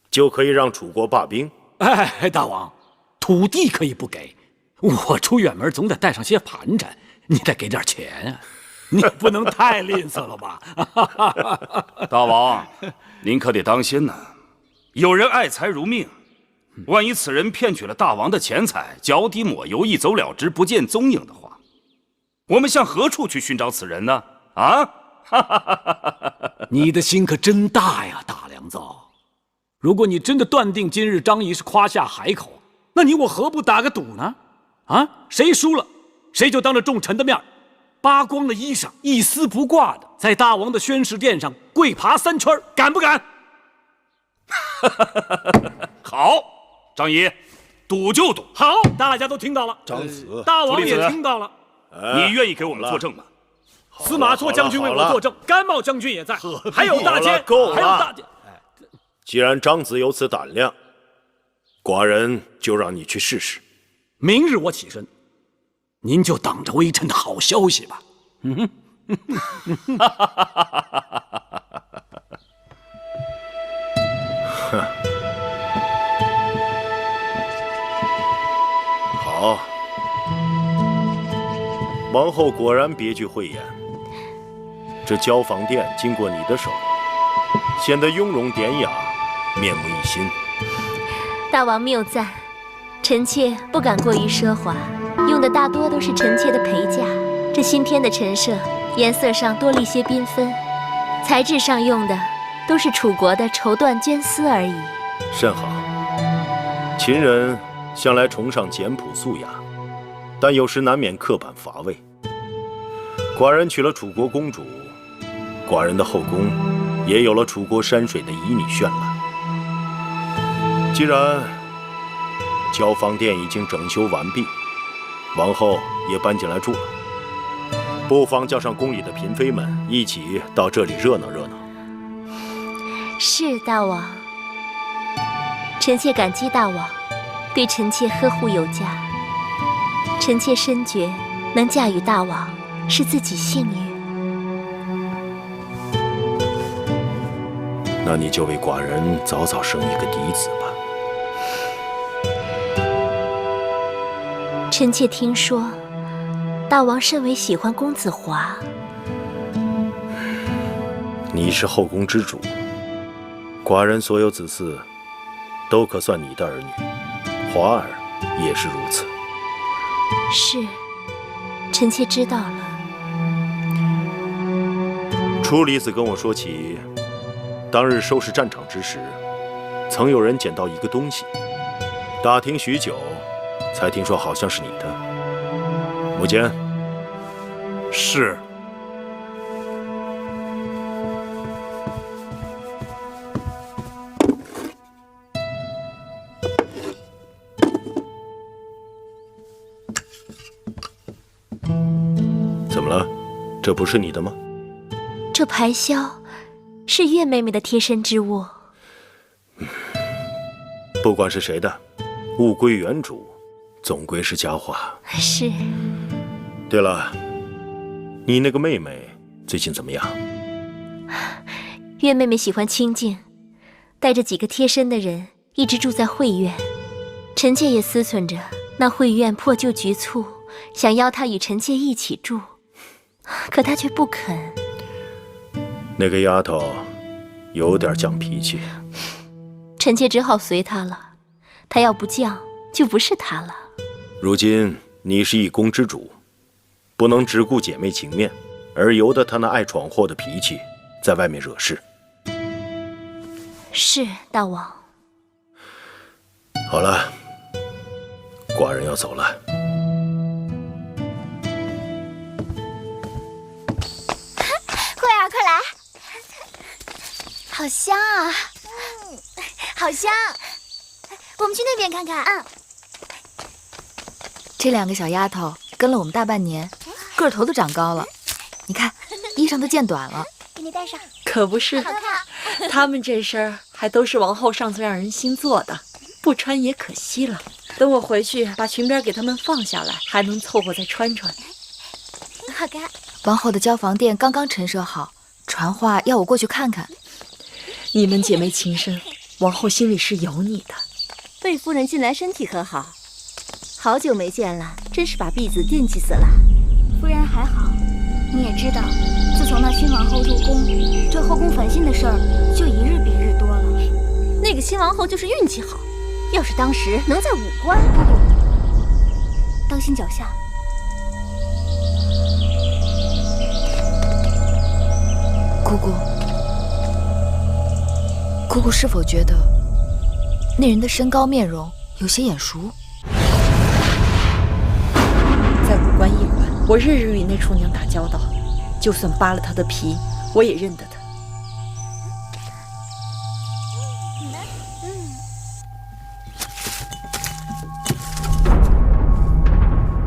就可以让楚国罢兵？哎，大王，土地可以不给，我出远门总得带上些盘缠，你得给点钱啊。你不能太吝啬了吧？大王，您可得当心呐！有人爱财如命，万一此人骗取了大王的钱财，脚底抹油，一走了之，不见踪影的话，我们向何处去寻找此人呢？啊！你的心可真大呀，大良造！如果你真的断定今日张仪是夸下海口，那你我何不打个赌呢？啊，谁输了，谁就当着众臣的面，扒光了衣裳，一丝不挂的在大王的宣誓殿上跪爬3圈，敢不敢？好，张仪，赌就赌。好，大家都听到了。张子，大王也听到了。你愿意给我们作证吗？司马错将军为我作证，甘茂将军也在，还有大监，还有大监。既然张子有此胆量，寡人就让你去试试。明日我起身，您就等着微臣的好消息吧。好，王后果然别具慧眼。这交房殿经过你的手，显得雍容典雅，面目一新。大王谬赞，臣妾不敢过于奢华，用的大多都是臣妾的陪嫁。这新添的陈设，颜色上多了一些缤纷，材质上用的都是楚国的绸缎绢丝而已。甚好。秦人向来崇尚简朴素雅，但有时难免刻板乏味。寡人娶了楚国公主，寡人的后宫也有了楚国山水的旖旎绚烂。既然交房殿已经整修完毕，王后也搬进来住了，不妨叫上宫里的嫔妃们一起到这里热闹热闹。是大王，臣妾感激大王对臣妾呵护有加。臣妾深觉能嫁与大王是自己幸运。那你就为寡人早早生一个嫡子吧。臣妾听说，大王甚为喜欢公子华。你是后宫之主，寡人所有子嗣都可算你的儿女，华儿也是如此。是，臣妾知道了。初离子跟我说起，当日收拾战场之时，曾有人捡到一个东西，打听许久，才听说好像是你的。母监。是。怎么了？这不是你的吗？这排箫是月妹妹的贴身之物。不管是谁的，物归原主，总归是佳话。是。对了，你那个妹妹最近怎么样？月妹妹喜欢清静，带着几个贴身的人一直住在慧院。臣妾也思忖着，那慧院破旧局促，想邀她与臣妾一起住，可她却不肯。那个丫头有点犟脾气，臣妾只好随她了。她要不犟，就不是她了。如今你是一宫之主，不能只顾姐妹情面，而由得她那爱闯祸的脾气在外面惹事。是，大王。好了，寡人要走了。慧儿，快来！好香啊！好香！我们去那边看看。这2个小丫头跟了我们大半年，个头都长高了。你看，衣裳都见短了。给你戴上。可不是，好看。他们这身还都是王后上次让人新做的，不穿也可惜了。等我回去把裙边给他们放下来，还能凑合再穿穿。好看。王后的交房殿刚刚陈设好，传话要我过去看看。你们姐妹情深，王后心里是有你的。魏夫人近来身体可好？好久没见了，真是把婢子惦记死了。夫人还好，你也知道，自从那新王后入宫，这后宫烦心的事儿就一日比日多了。那个新王后就是运气好，要是当时能在武关，当心脚下。姑姑是否觉得那人的身高面容有些眼熟？在武关驿馆，我日日与那厨娘打交道，就算扒了她的皮，我也认得她。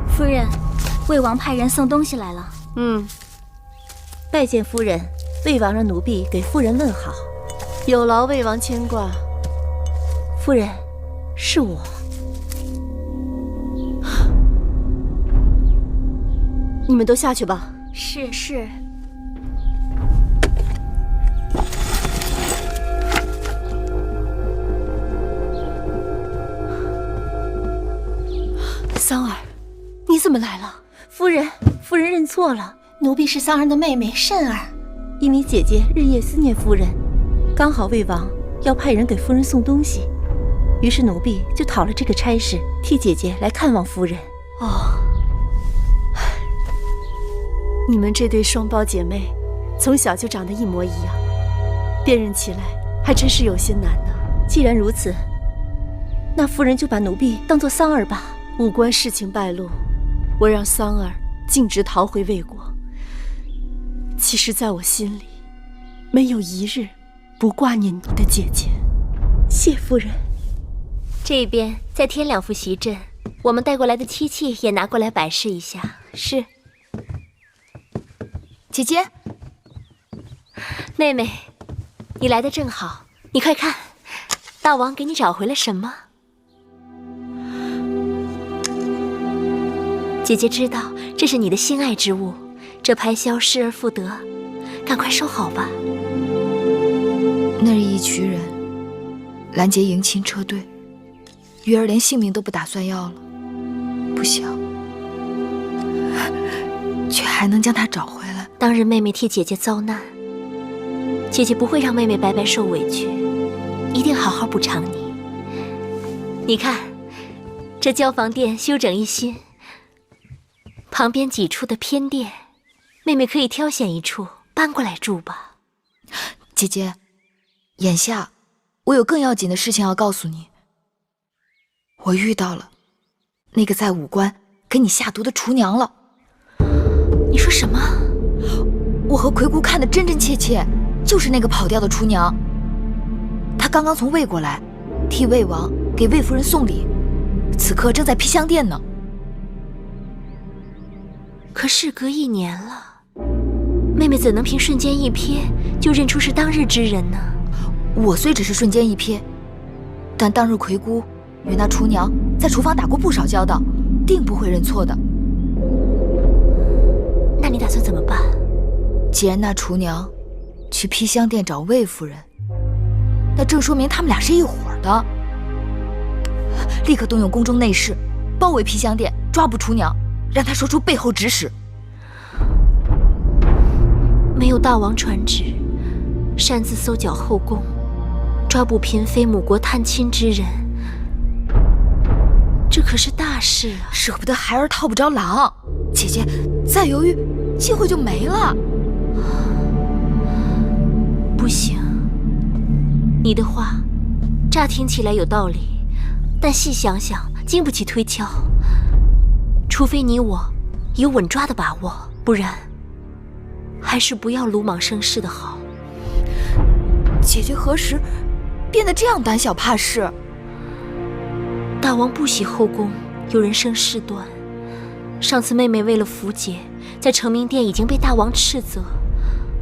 夫人，魏王派人送东西来了。拜见夫人，魏王让奴婢给夫人问好，有劳魏王牵挂。夫人，是我。你们都下去吧。是。桑儿，你怎么来了？夫人认错了，奴婢是桑儿的妹妹慎儿。因为姐姐日夜思念夫人，刚好魏王要派人给夫人送东西，于是奴婢就讨了这个差事，替姐姐来看望夫人。你们这对双胞姐妹，从小就长得一模一样，辨认起来还真是有些难呢。既然如此，那夫人就把奴婢当作桑儿吧。武关事情败露，我让桑儿径直逃回魏国。其实在我心里，没有一日不挂念你的姐姐。谢夫人。这边再添2副席阵，我们带过来的漆器也拿过来摆设一下。是。姐姐，妹妹，你来的正好，你快看，大王给你找回了什么？姐姐知道这是你的心爱之物，这排箫失而复得，赶快收好吧。那日一群人拦截迎亲车队，鱼儿连性命都不打算要了，不想却还能将她找回来。当日妹妹替姐姐遭难，姐姐不会让妹妹白白受委屈，一定好好补偿你。你看，这交房殿修整一新，旁边几处的偏殿，妹妹可以挑选一处搬过来住吧。姐姐，眼下我有更要紧的事情要告诉你。我遇到了那个在武关给你下毒的厨娘了。你说什么？我和魁姑看得真真切切，就是那个跑掉的厨娘。她刚刚从魏国来，替魏王给魏夫人送礼，此刻正在披香殿呢。可事隔1年了，妹妹怎能凭瞬间一瞥就认出是当日之人呢？我虽只是瞬间一瞥，但当日魁姑与那厨娘在厨房打过不少交道，定不会认错的。那你打算怎么办？既然那厨娘去披香殿找魏夫人，那正说明他们俩是一伙的。立刻动用宫中内侍，包围披香殿，抓捕厨娘，让她说出背后指使。没有大王传旨，擅自搜剿后宫，抓捕嫔妃母国探亲之人，这可是大事啊！舍不得孩儿套不着狼，姐姐再犹豫，机会就没了。不行，你的话乍听起来有道理，但细想想经不起推敲。除非你我有稳抓的把握，不然还是不要鲁莽生事的好。姐姐何时变得这样胆小怕事？大王不喜后宫有人生事端。上次妹妹为了符节，在承明殿已经被大王斥责，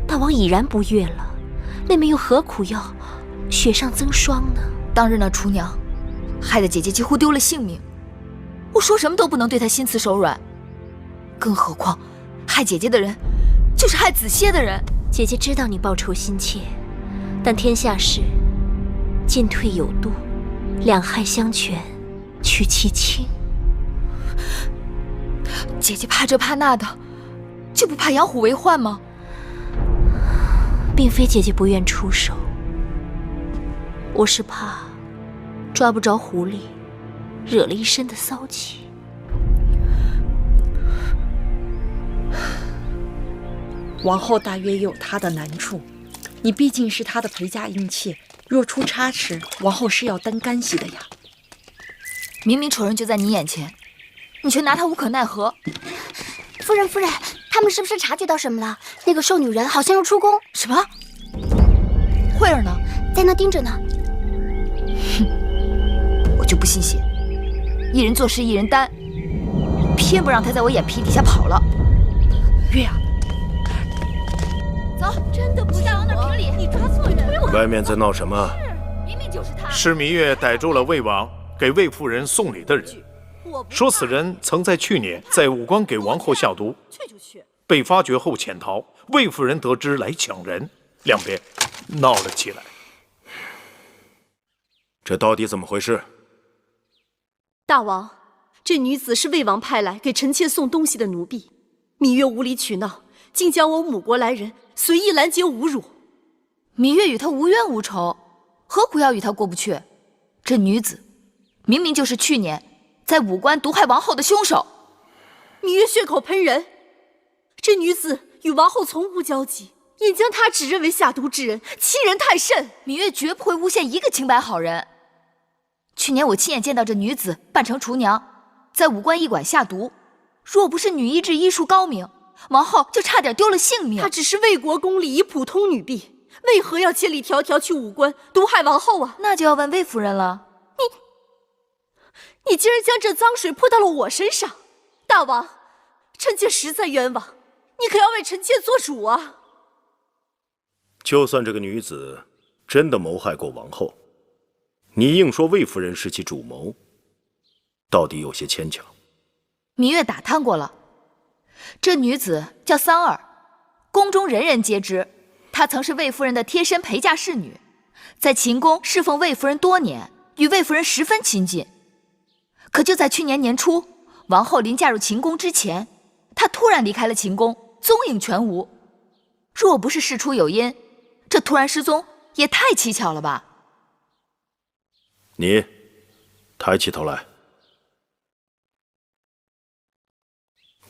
大王已然不悦了，妹妹又何苦要雪上增霜呢？当日那厨娘害得姐姐几乎丢了性命，我说什么都不能对她心慈手软，更何况害姐姐的人就是害子歇的人。姐姐知道你报仇心切，但天下事进退有度，两害相权取其轻。姐姐怕这怕那的，就不怕养虎为患吗？并非姐姐不愿出手，我是怕抓不着狐狸，惹了一身的骚气。王后大约也有她的难处，你毕竟是她的陪嫁应妾，若出差池，王后是要担干系的呀。明明仇人就在你眼前，你却拿他无可奈何。夫人，他们是不是察觉到什么了？那个瘦女人好像要出宫。什么？慧儿呢？在那盯着呢。我就不信邪，一人做事一人担，偏不让他在我眼皮底下跑了。月啊，走，真的不是往那儿评理，你抓错人了。外面在闹什么？明明就是他。是芈月逮住了魏王给魏夫人送礼的人，说此人曾在去年在武关给王后下毒，被发觉后潜逃。魏夫人得知来抢人，两边闹了起来。这到底怎么回事？大王，这女子是魏王派来给臣妾送东西的奴婢，芈月无理取闹，竟将我母国来人随意拦截侮辱。芈月与他无冤无仇，何苦要与他过不去？这女子明明就是去年在武关毒害王后的凶手。芈月血口喷人，这女子与王后从无交集，应将她指认为下毒之人，欺人太甚。芈月绝不会诬陷一个清白好人。去年我亲眼见到这女子扮成厨娘，在武关驿馆下毒，若不是女医治医术高明，王后就差点丢了性命。她只是魏国宫里一普通女婢，为何要千里迢迢去武关毒害王后啊？那就要问魏夫人了。你竟然将这脏水泼到了我身上，大王，臣妾实在冤枉，你可要为臣妾做主啊！就算这个女子真的谋害过王后，你硬说魏夫人是其主谋，到底有些牵强。芈月打探过了，这女子叫桑儿，宫中人人皆知，她曾是魏夫人的贴身陪嫁侍女，在秦宫侍奉魏夫人多年，与魏夫人十分亲近。可就在去年年初，王后临嫁入秦宫之前，她突然离开了秦宫，踪影全无。若不是事出有因，这突然失踪也太蹊跷了吧？你抬起头来，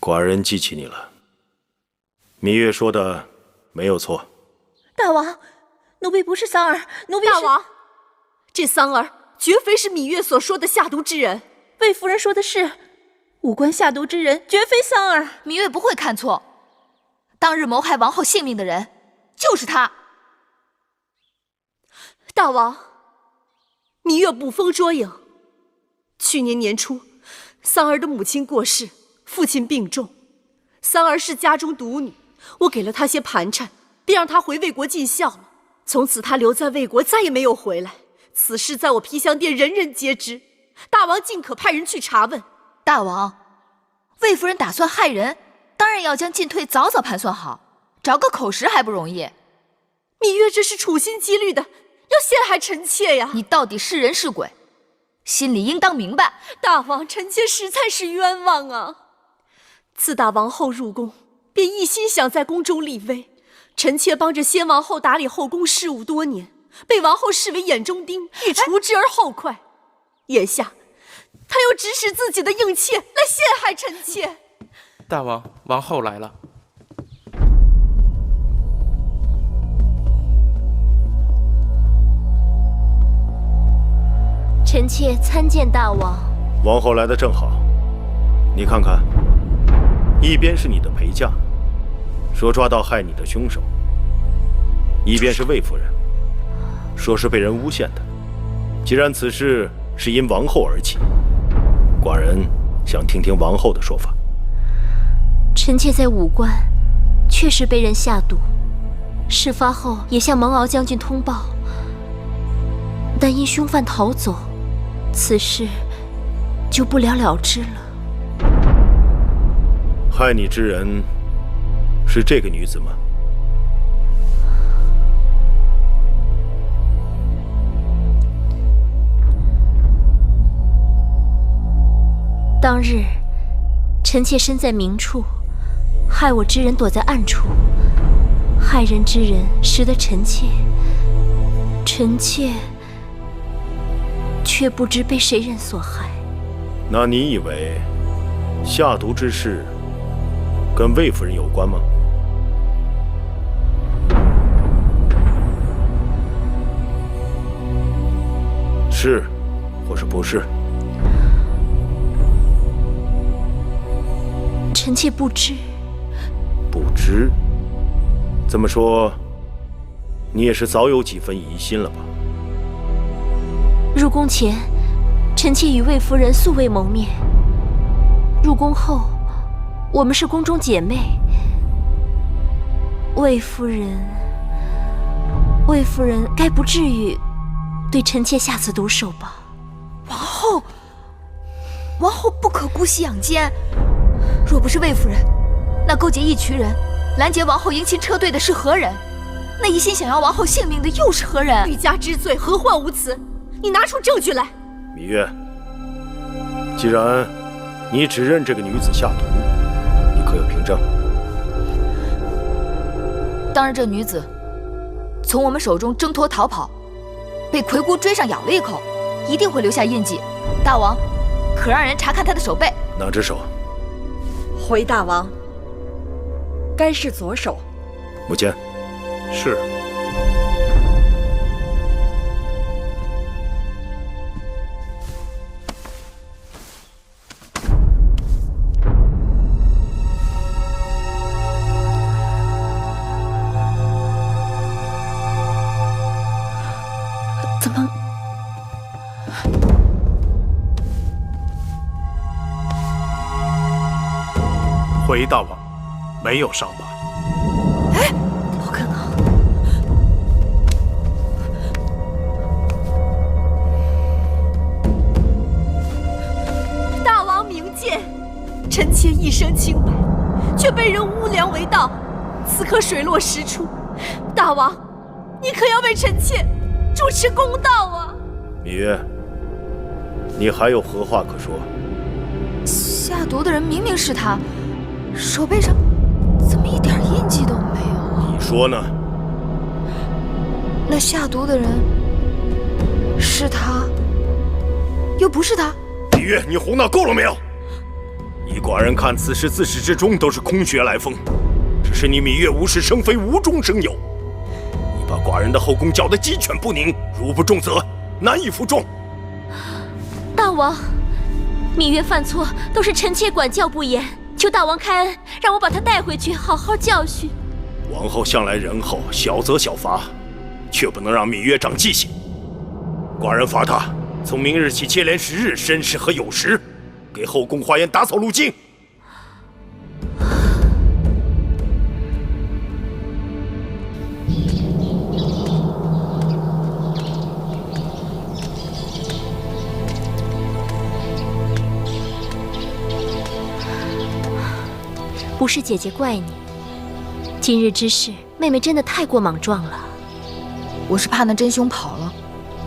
寡人记起你了。芈月说的没有错。大王，奴婢不是桑儿，奴婢是……大王，这桑儿绝非是芈月所说的下毒之人。魏夫人说的是，武关下毒之人绝非桑儿。芈月不会看错，当日谋害王后性命的人就是他。大王，芈月捕风捉影。去年年初，桑儿的母亲过世，父亲病重，桑儿是家中独女，我给了她些盘缠，便让她回魏国尽孝了。从此她留在魏国，再也没有回来。此事在我皮香殿人人皆知，大王尽可派人去查问。大王，魏夫人打算害人，当然要将进退早早盘算好，找个口实还不容易。芈月这是处心积虑的要陷害臣妾呀！你到底是人是鬼，心里应当明白。大王，臣妾实在是冤枉啊！自打王后入宫，便一心想在宫中立威。臣妾帮着先王后打理后宫事务多年，被王后视为眼中钉，欲除之而后快。眼下，他又指使自己的应妾来陷害臣妾。大王，王后来了。臣妾参见大王。王后来的正好，你看看，一边是你的陪嫁，说抓到害你的凶手；一边是魏夫人，说是被人诬陷的。既然此事是因王后而起，寡人想听听王后的说法。臣妾在武关确实被人下毒，事发后也向蒙敖将军通报，但因凶犯逃走，此事就不了了之了。害你之人是这个女子吗？当日，臣妾身在明处，害我之人躲在暗处，害人之人识得臣妾，臣妾却不知被谁人所害。那你以为下毒之事跟魏夫人有关吗？是，或是不是？臣妾不知。不知？这么说，你也是早有几分疑心了吧？入宫前，臣妾与魏夫人素未谋面。入宫后，我们是宫中姐妹。魏夫人该不至于对臣妾下此毒手吧？王后不可姑息养奸。若不是魏夫人，那勾结一群人拦截王后迎亲车队的是何人？那一心想要王后性命的又是何人？欲加之罪，何患无辞？你拿出证据来。芈月，既然你指认这个女子下毒，你可有凭证？当日这女子从我们手中挣脱逃跑，被魁姑追上咬了一口，一定会留下印记。大王，可让人查看她的手背。哪只手？回大王，该是左手。母亲。是。怎么？回大王，没有伤疤。哎，不可能！大王明鉴，臣妾一生清白，却被人诬良为盗，此刻水落石出。大王，你可要为臣妾主持公道啊！芈月，你还有何话可说？下毒的人明明是他，手背上怎么一点印记都没有？你说呢？那下毒的人是他，又不是他？芈月，你胡闹够了没有？依寡人看，此事自始至终都是空穴来风，只是你芈月无事生非，无中生有。你把寡人的后宫搅得鸡犬不宁，如不重责，难以服众。大王，芈月犯错都是臣妾管教不严，求大王开恩，让我把她带回去，好好教训。王后向来仁厚，小责小罚，却不能让芈月长记性。寡人罚她从明日起接连10日申时和酉时，给后宫花园打扫路径。不是姐姐怪你，今日之事，妹妹真的太过莽撞了。我是怕那真凶跑了，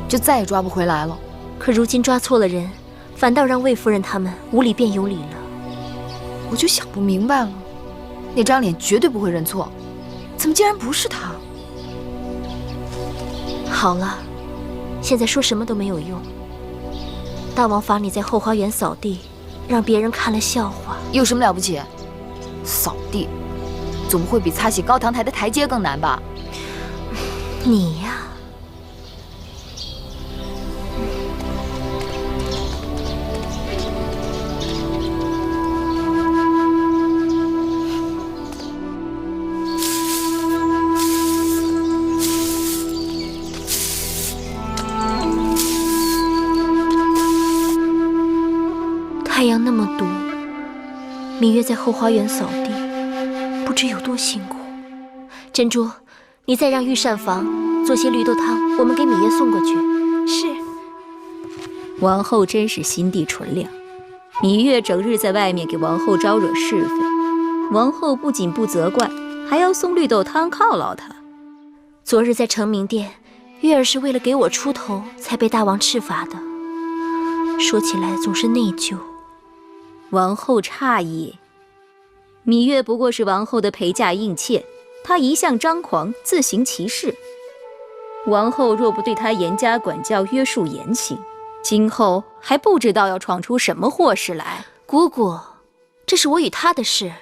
就再也抓不回来了。可如今抓错了人，反倒让魏夫人他们无理变有理了。我就想不明白了，那张脸绝对不会认错，怎么竟然不是他？好了，现在说什么都没有用。大王罚你在后花园扫地，让别人看了笑话，有什么了不起？扫地，总不会比擦洗高堂台的台阶更难吧？你呀，太阳那么毒，芈月在后花园扫地，不知有多辛苦。珍珠，你再让御膳房做些绿豆汤，我们给芈月送过去。是。王后真是心地纯良，芈月整日在外面给王后招惹是非，王后不仅不责怪，还要送绿豆汤犒劳她。昨日在承明殿，月儿是为了给我出头，才被大王斥罚的。说起来总是内疚。王后诧异，芈月不过是王后的陪嫁应妾，她一向张狂，自行其事。王后若不对她严加管教、约束严刑，今后还不知道要闯出什么祸事来。姑姑，这是我与她的事，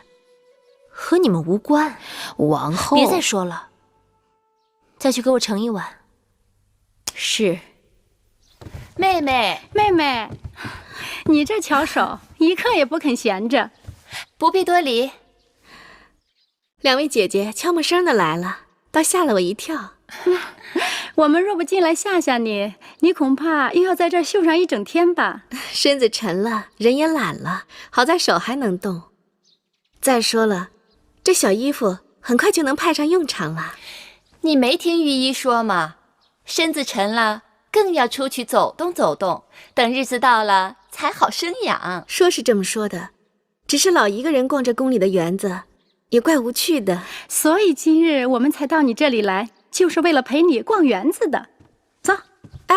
和你们无关。王后，别再说了，再去给我盛一碗。是。妹妹，你这巧手，一刻也不肯闲着。不必多礼。两位姐姐悄没声的来了，倒吓了我一跳。我们若不进来吓吓你，你恐怕又要在这儿绣上一整天吧。身子沉了，人也懒了，好在手还能动。再说了，这小衣服很快就能派上用场了。你没听御医说吗？身子沉了，更要出去走动走动，等日子到了才好生养。说是这么说的，只是老一个人逛这宫里的园子，也怪无趣的。所以今日我们才到你这里来，就是为了陪你逛园子的。走。哎，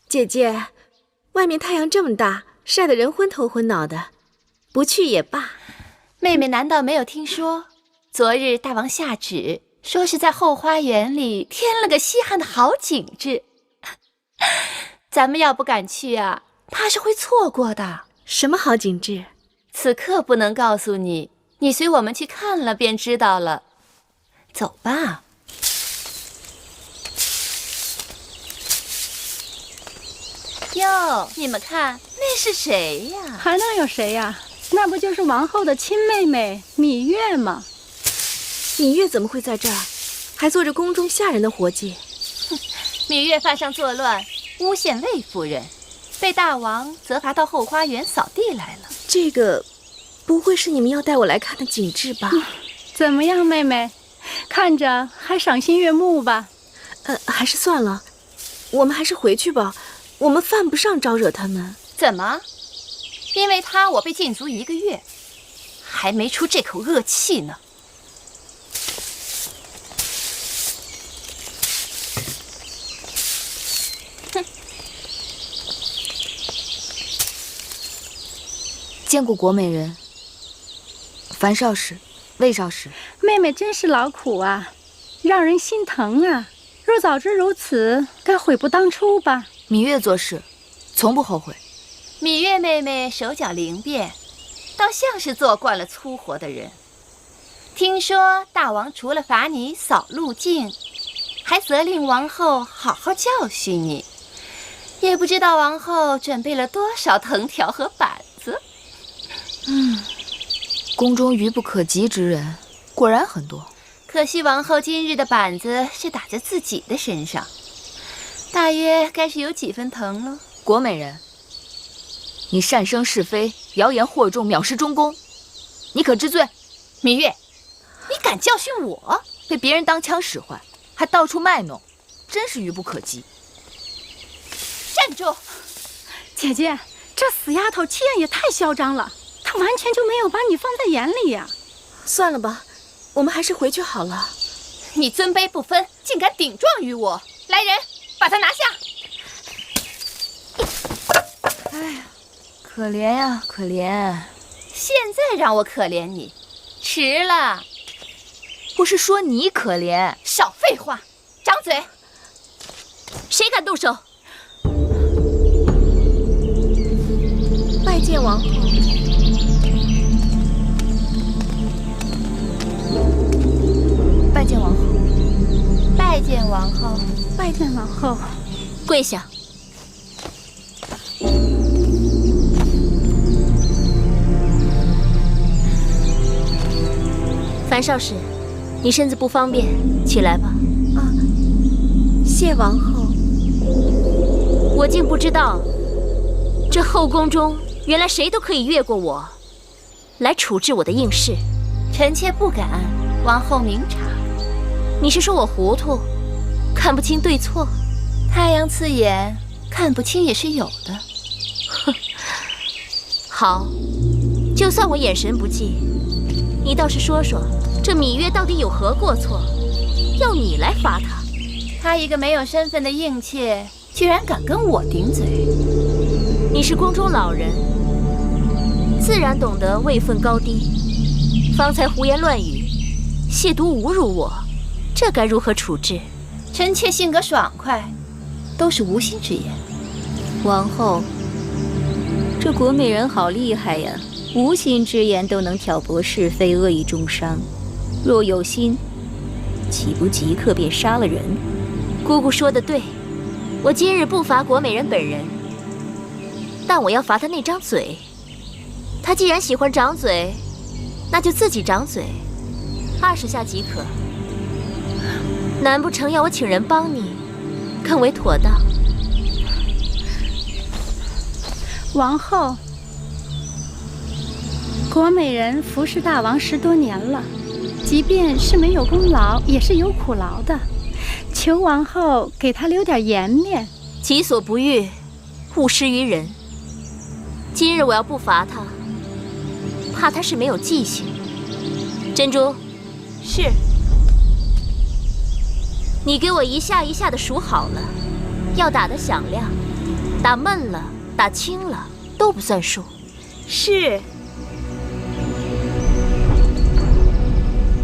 姐姐，外面太阳这么大，晒得人昏头昏脑的，不去也罢。妹妹难道没有听说，昨日大王下旨，说是在后花园里添了个稀罕的好景致。咱们要不赶去啊，怕是会错过的。什么好景致？此刻不能告诉你，你随我们去看了便知道了。走吧。哟，你们看，那是谁呀？还能有谁呀？那不就是王后的亲妹妹芈月吗？芈月怎么会在这儿，还做着宫中下人的活计？芈月犯上作乱，诬陷魏夫人，被大王责罚到后花园扫地来了。这个，不会是你们要带我来看的景致吧？怎么样，妹妹？看着还赏心悦目吧？还是算了，我们还是回去吧。我们犯不上招惹他们。怎么？因为他我被禁足1个月，还没出这口恶气呢。哼！见过国美人，樊少使、魏少使。妹妹真是劳苦啊，让人心疼啊。若早知如此，该悔不当初吧。芈月做事，从不后悔。芈月妹妹手脚灵便，倒像是做惯了粗活的人。听说大王除了罚你扫路径，还责令王后好好教训你。也不知道王后准备了多少藤条和板子。宫中愚不可及之人，果然很多。可惜王后今日的板子是打在自己的身上，大约该是有几分疼了。国美人，你擅生是非，谣言惑众，藐视中宫，你可知罪？芈月，你敢教训我？被别人当枪使唤，还到处卖弄，真是愚不可及。站住！姐姐，这死丫头气焰也太嚣张了，她完全就没有把你放在眼里呀。算了吧，我们还是回去好了。你尊卑不分，竟敢顶撞于我！来人，把他拿下！哎呀，可怜呀，可怜！现在让我可怜你，迟了。不是说你可怜？少废话，张嘴！谁敢动手？拜见王后。拜见王后。拜见王后。拜见王后。跪下。樊少使，你身子不方便，起来吧。谢王后。我竟不知道，这后宫中原来谁都可以越过我，来处置我的应试。臣妾不敢，王后明察。你是说我糊涂，看不清对错？太阳刺眼，看不清也是有的。哼，好，就算我眼神不济，你倒是说说，这芈月到底有何过错，要你来罚她？她一个没有身份的应妾，居然敢跟我顶嘴！你是宫中老人，自然懂得位分高低。方才胡言乱语，亵渎侮辱我，这该如何处置？臣妾性格爽快，都是无心之言。王后，这国美人好厉害呀，无心之言都能挑拨是非，恶意中伤。若有心，岂不即刻便杀了人？姑姑说得对，我今日不罚国美人本人，但我要罚她那张嘴。她既然喜欢长嘴，那就自己长嘴，20下即可。难不成要我请人帮你，更为妥当？王后，国美人服侍大王10多年了，即便是没有功劳，也是有苦劳的。求王后给她留点颜面。己所不欲，勿施于人。今日我要不罚她，怕她是没有记性。珍珠，是。你给我一下一下的数好了，要打得响亮，打闷了，打轻了都不算数。是。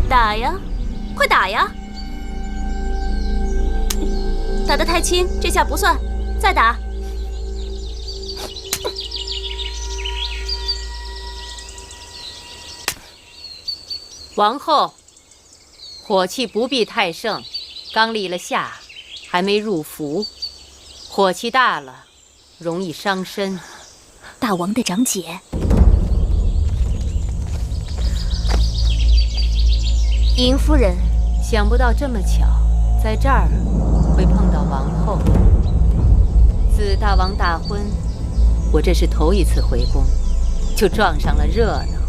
打呀，快打呀！打得太轻，这下不算，再打。王后，火气不必太盛，刚立了夏，还没入伏，火气大了，容易伤身。大王的长姐，尹夫人，想不到这么巧，在这儿会碰到王后。自大王大婚，我这是头一次回宫，就撞上了热闹。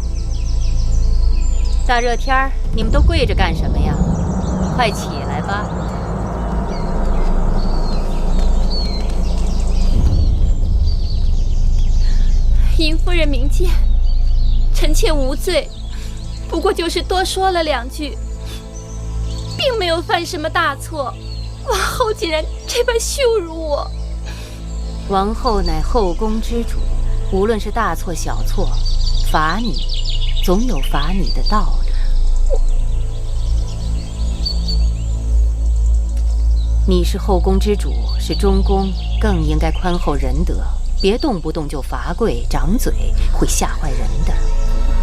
大热天儿，你们都跪着干什么呀？快起来吧！尹夫人明鉴，臣妾无罪，不过就是多说了2句，并没有犯什么大错。王后竟然这般羞辱我！王后乃后宫之主，无论是大错小错，罚你总有罚你的道理。你是后宫之主，是中宫，更应该宽厚仁德，别动不动就罚跪掌嘴，会吓坏人的。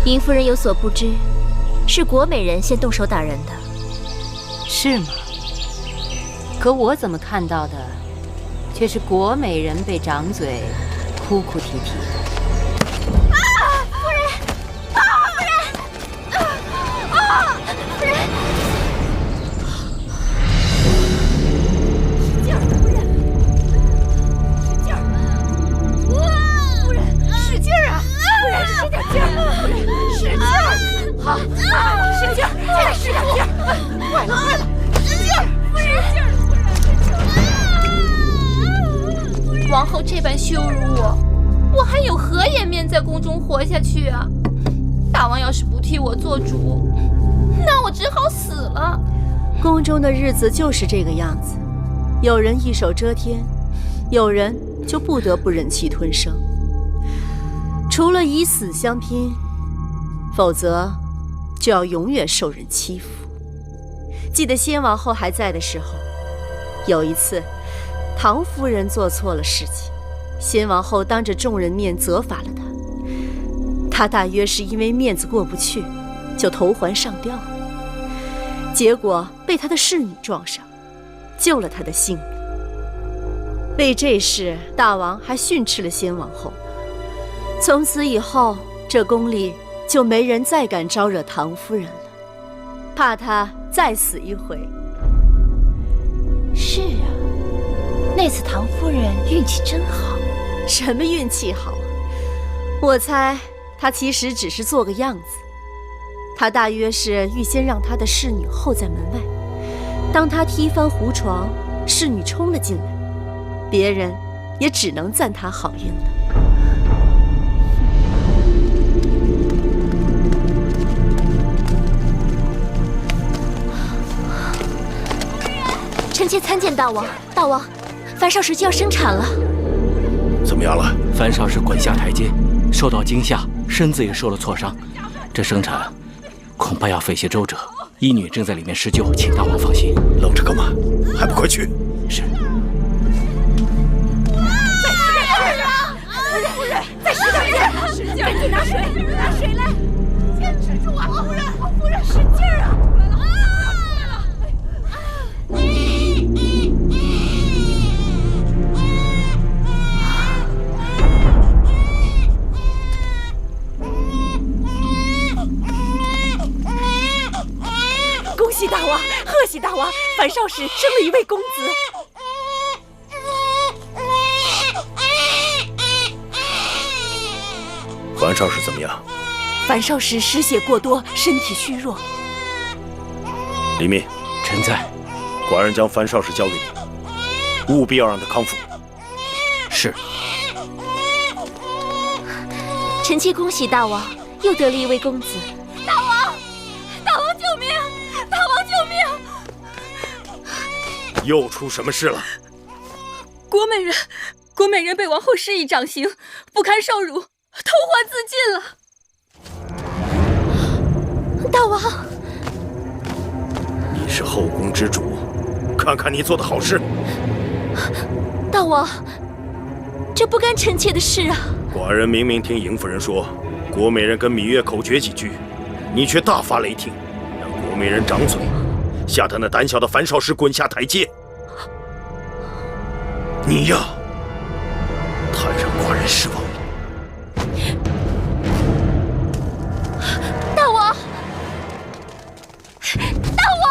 尹夫人有所不知，是国美人先动手打人的。是吗？可我怎么看到的，却是国美人被掌嘴，哭哭啼啼的。夫人！夫人！夫人！使劲儿，夫人！使劲儿！夫人，使劲儿啊！夫人，使点劲儿！夫人，使劲儿！好，使劲儿，再使点劲儿！快了，快了，使劲儿！夫人，使劲儿！王后这般羞辱我，我还有何颜面在宫中活下去啊？大王要是不替我做主，那我只好死了。宫中的日子就是这个样子，有人一手遮天，有人就不得不忍气吞声。除了以死相拼，否则就要永远受人欺负。记得先王后还在的时候，有一次唐夫人做错了事情，先王后当着众人面责罚了她。她大约是因为面子过不去，就投环上吊了。结果被她的侍女撞上，救了她的性命。为这事，大王还训斥了先王后。从此以后，这宫里就没人再敢招惹唐夫人了，怕她再死一回。是啊，那次唐夫人运气真好。什么运气好啊？我猜她其实只是做个样子。她大约是预先让她的侍女候在门外，当她踢翻胡床，侍女冲了进来，别人也只能赞她好运了。臣妾参见大王。大王，樊少时就要生产了。怎么样了？樊少时滚下台阶，受到惊吓，身子也受了挫伤。这生产恐怕要费些周折。医女正在里面施救，请大王放心。愣着干嘛？还不快去！是。夫人，再使点劲，赶紧拿水，拿水来！坚持住啊，夫人，夫人，使劲啊！恭喜大王，贺喜大王！樊少使生了一位公子。樊少使怎么样？樊少使失血过多，身体虚弱。李密，臣在。寡人将樊少使交给你，务必要让他康复。是。臣妾恭喜大王，又得了一位公子。大王，大王救命！大王救命！又出什么事了？国美人被王后施以掌刑，不堪受辱，投环自尽了。大王，你是后宫之主，看看你做的好事。大王，这不干臣妾的事啊！寡人明明听邢夫人说，郭美人跟芈月口诀几句，你却大发雷霆，让郭美人掌嘴，吓得那胆小的樊少使滚下台阶。你呀，太让寡人失望了。大王，大王，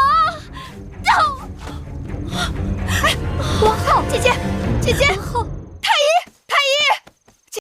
王后，姐姐，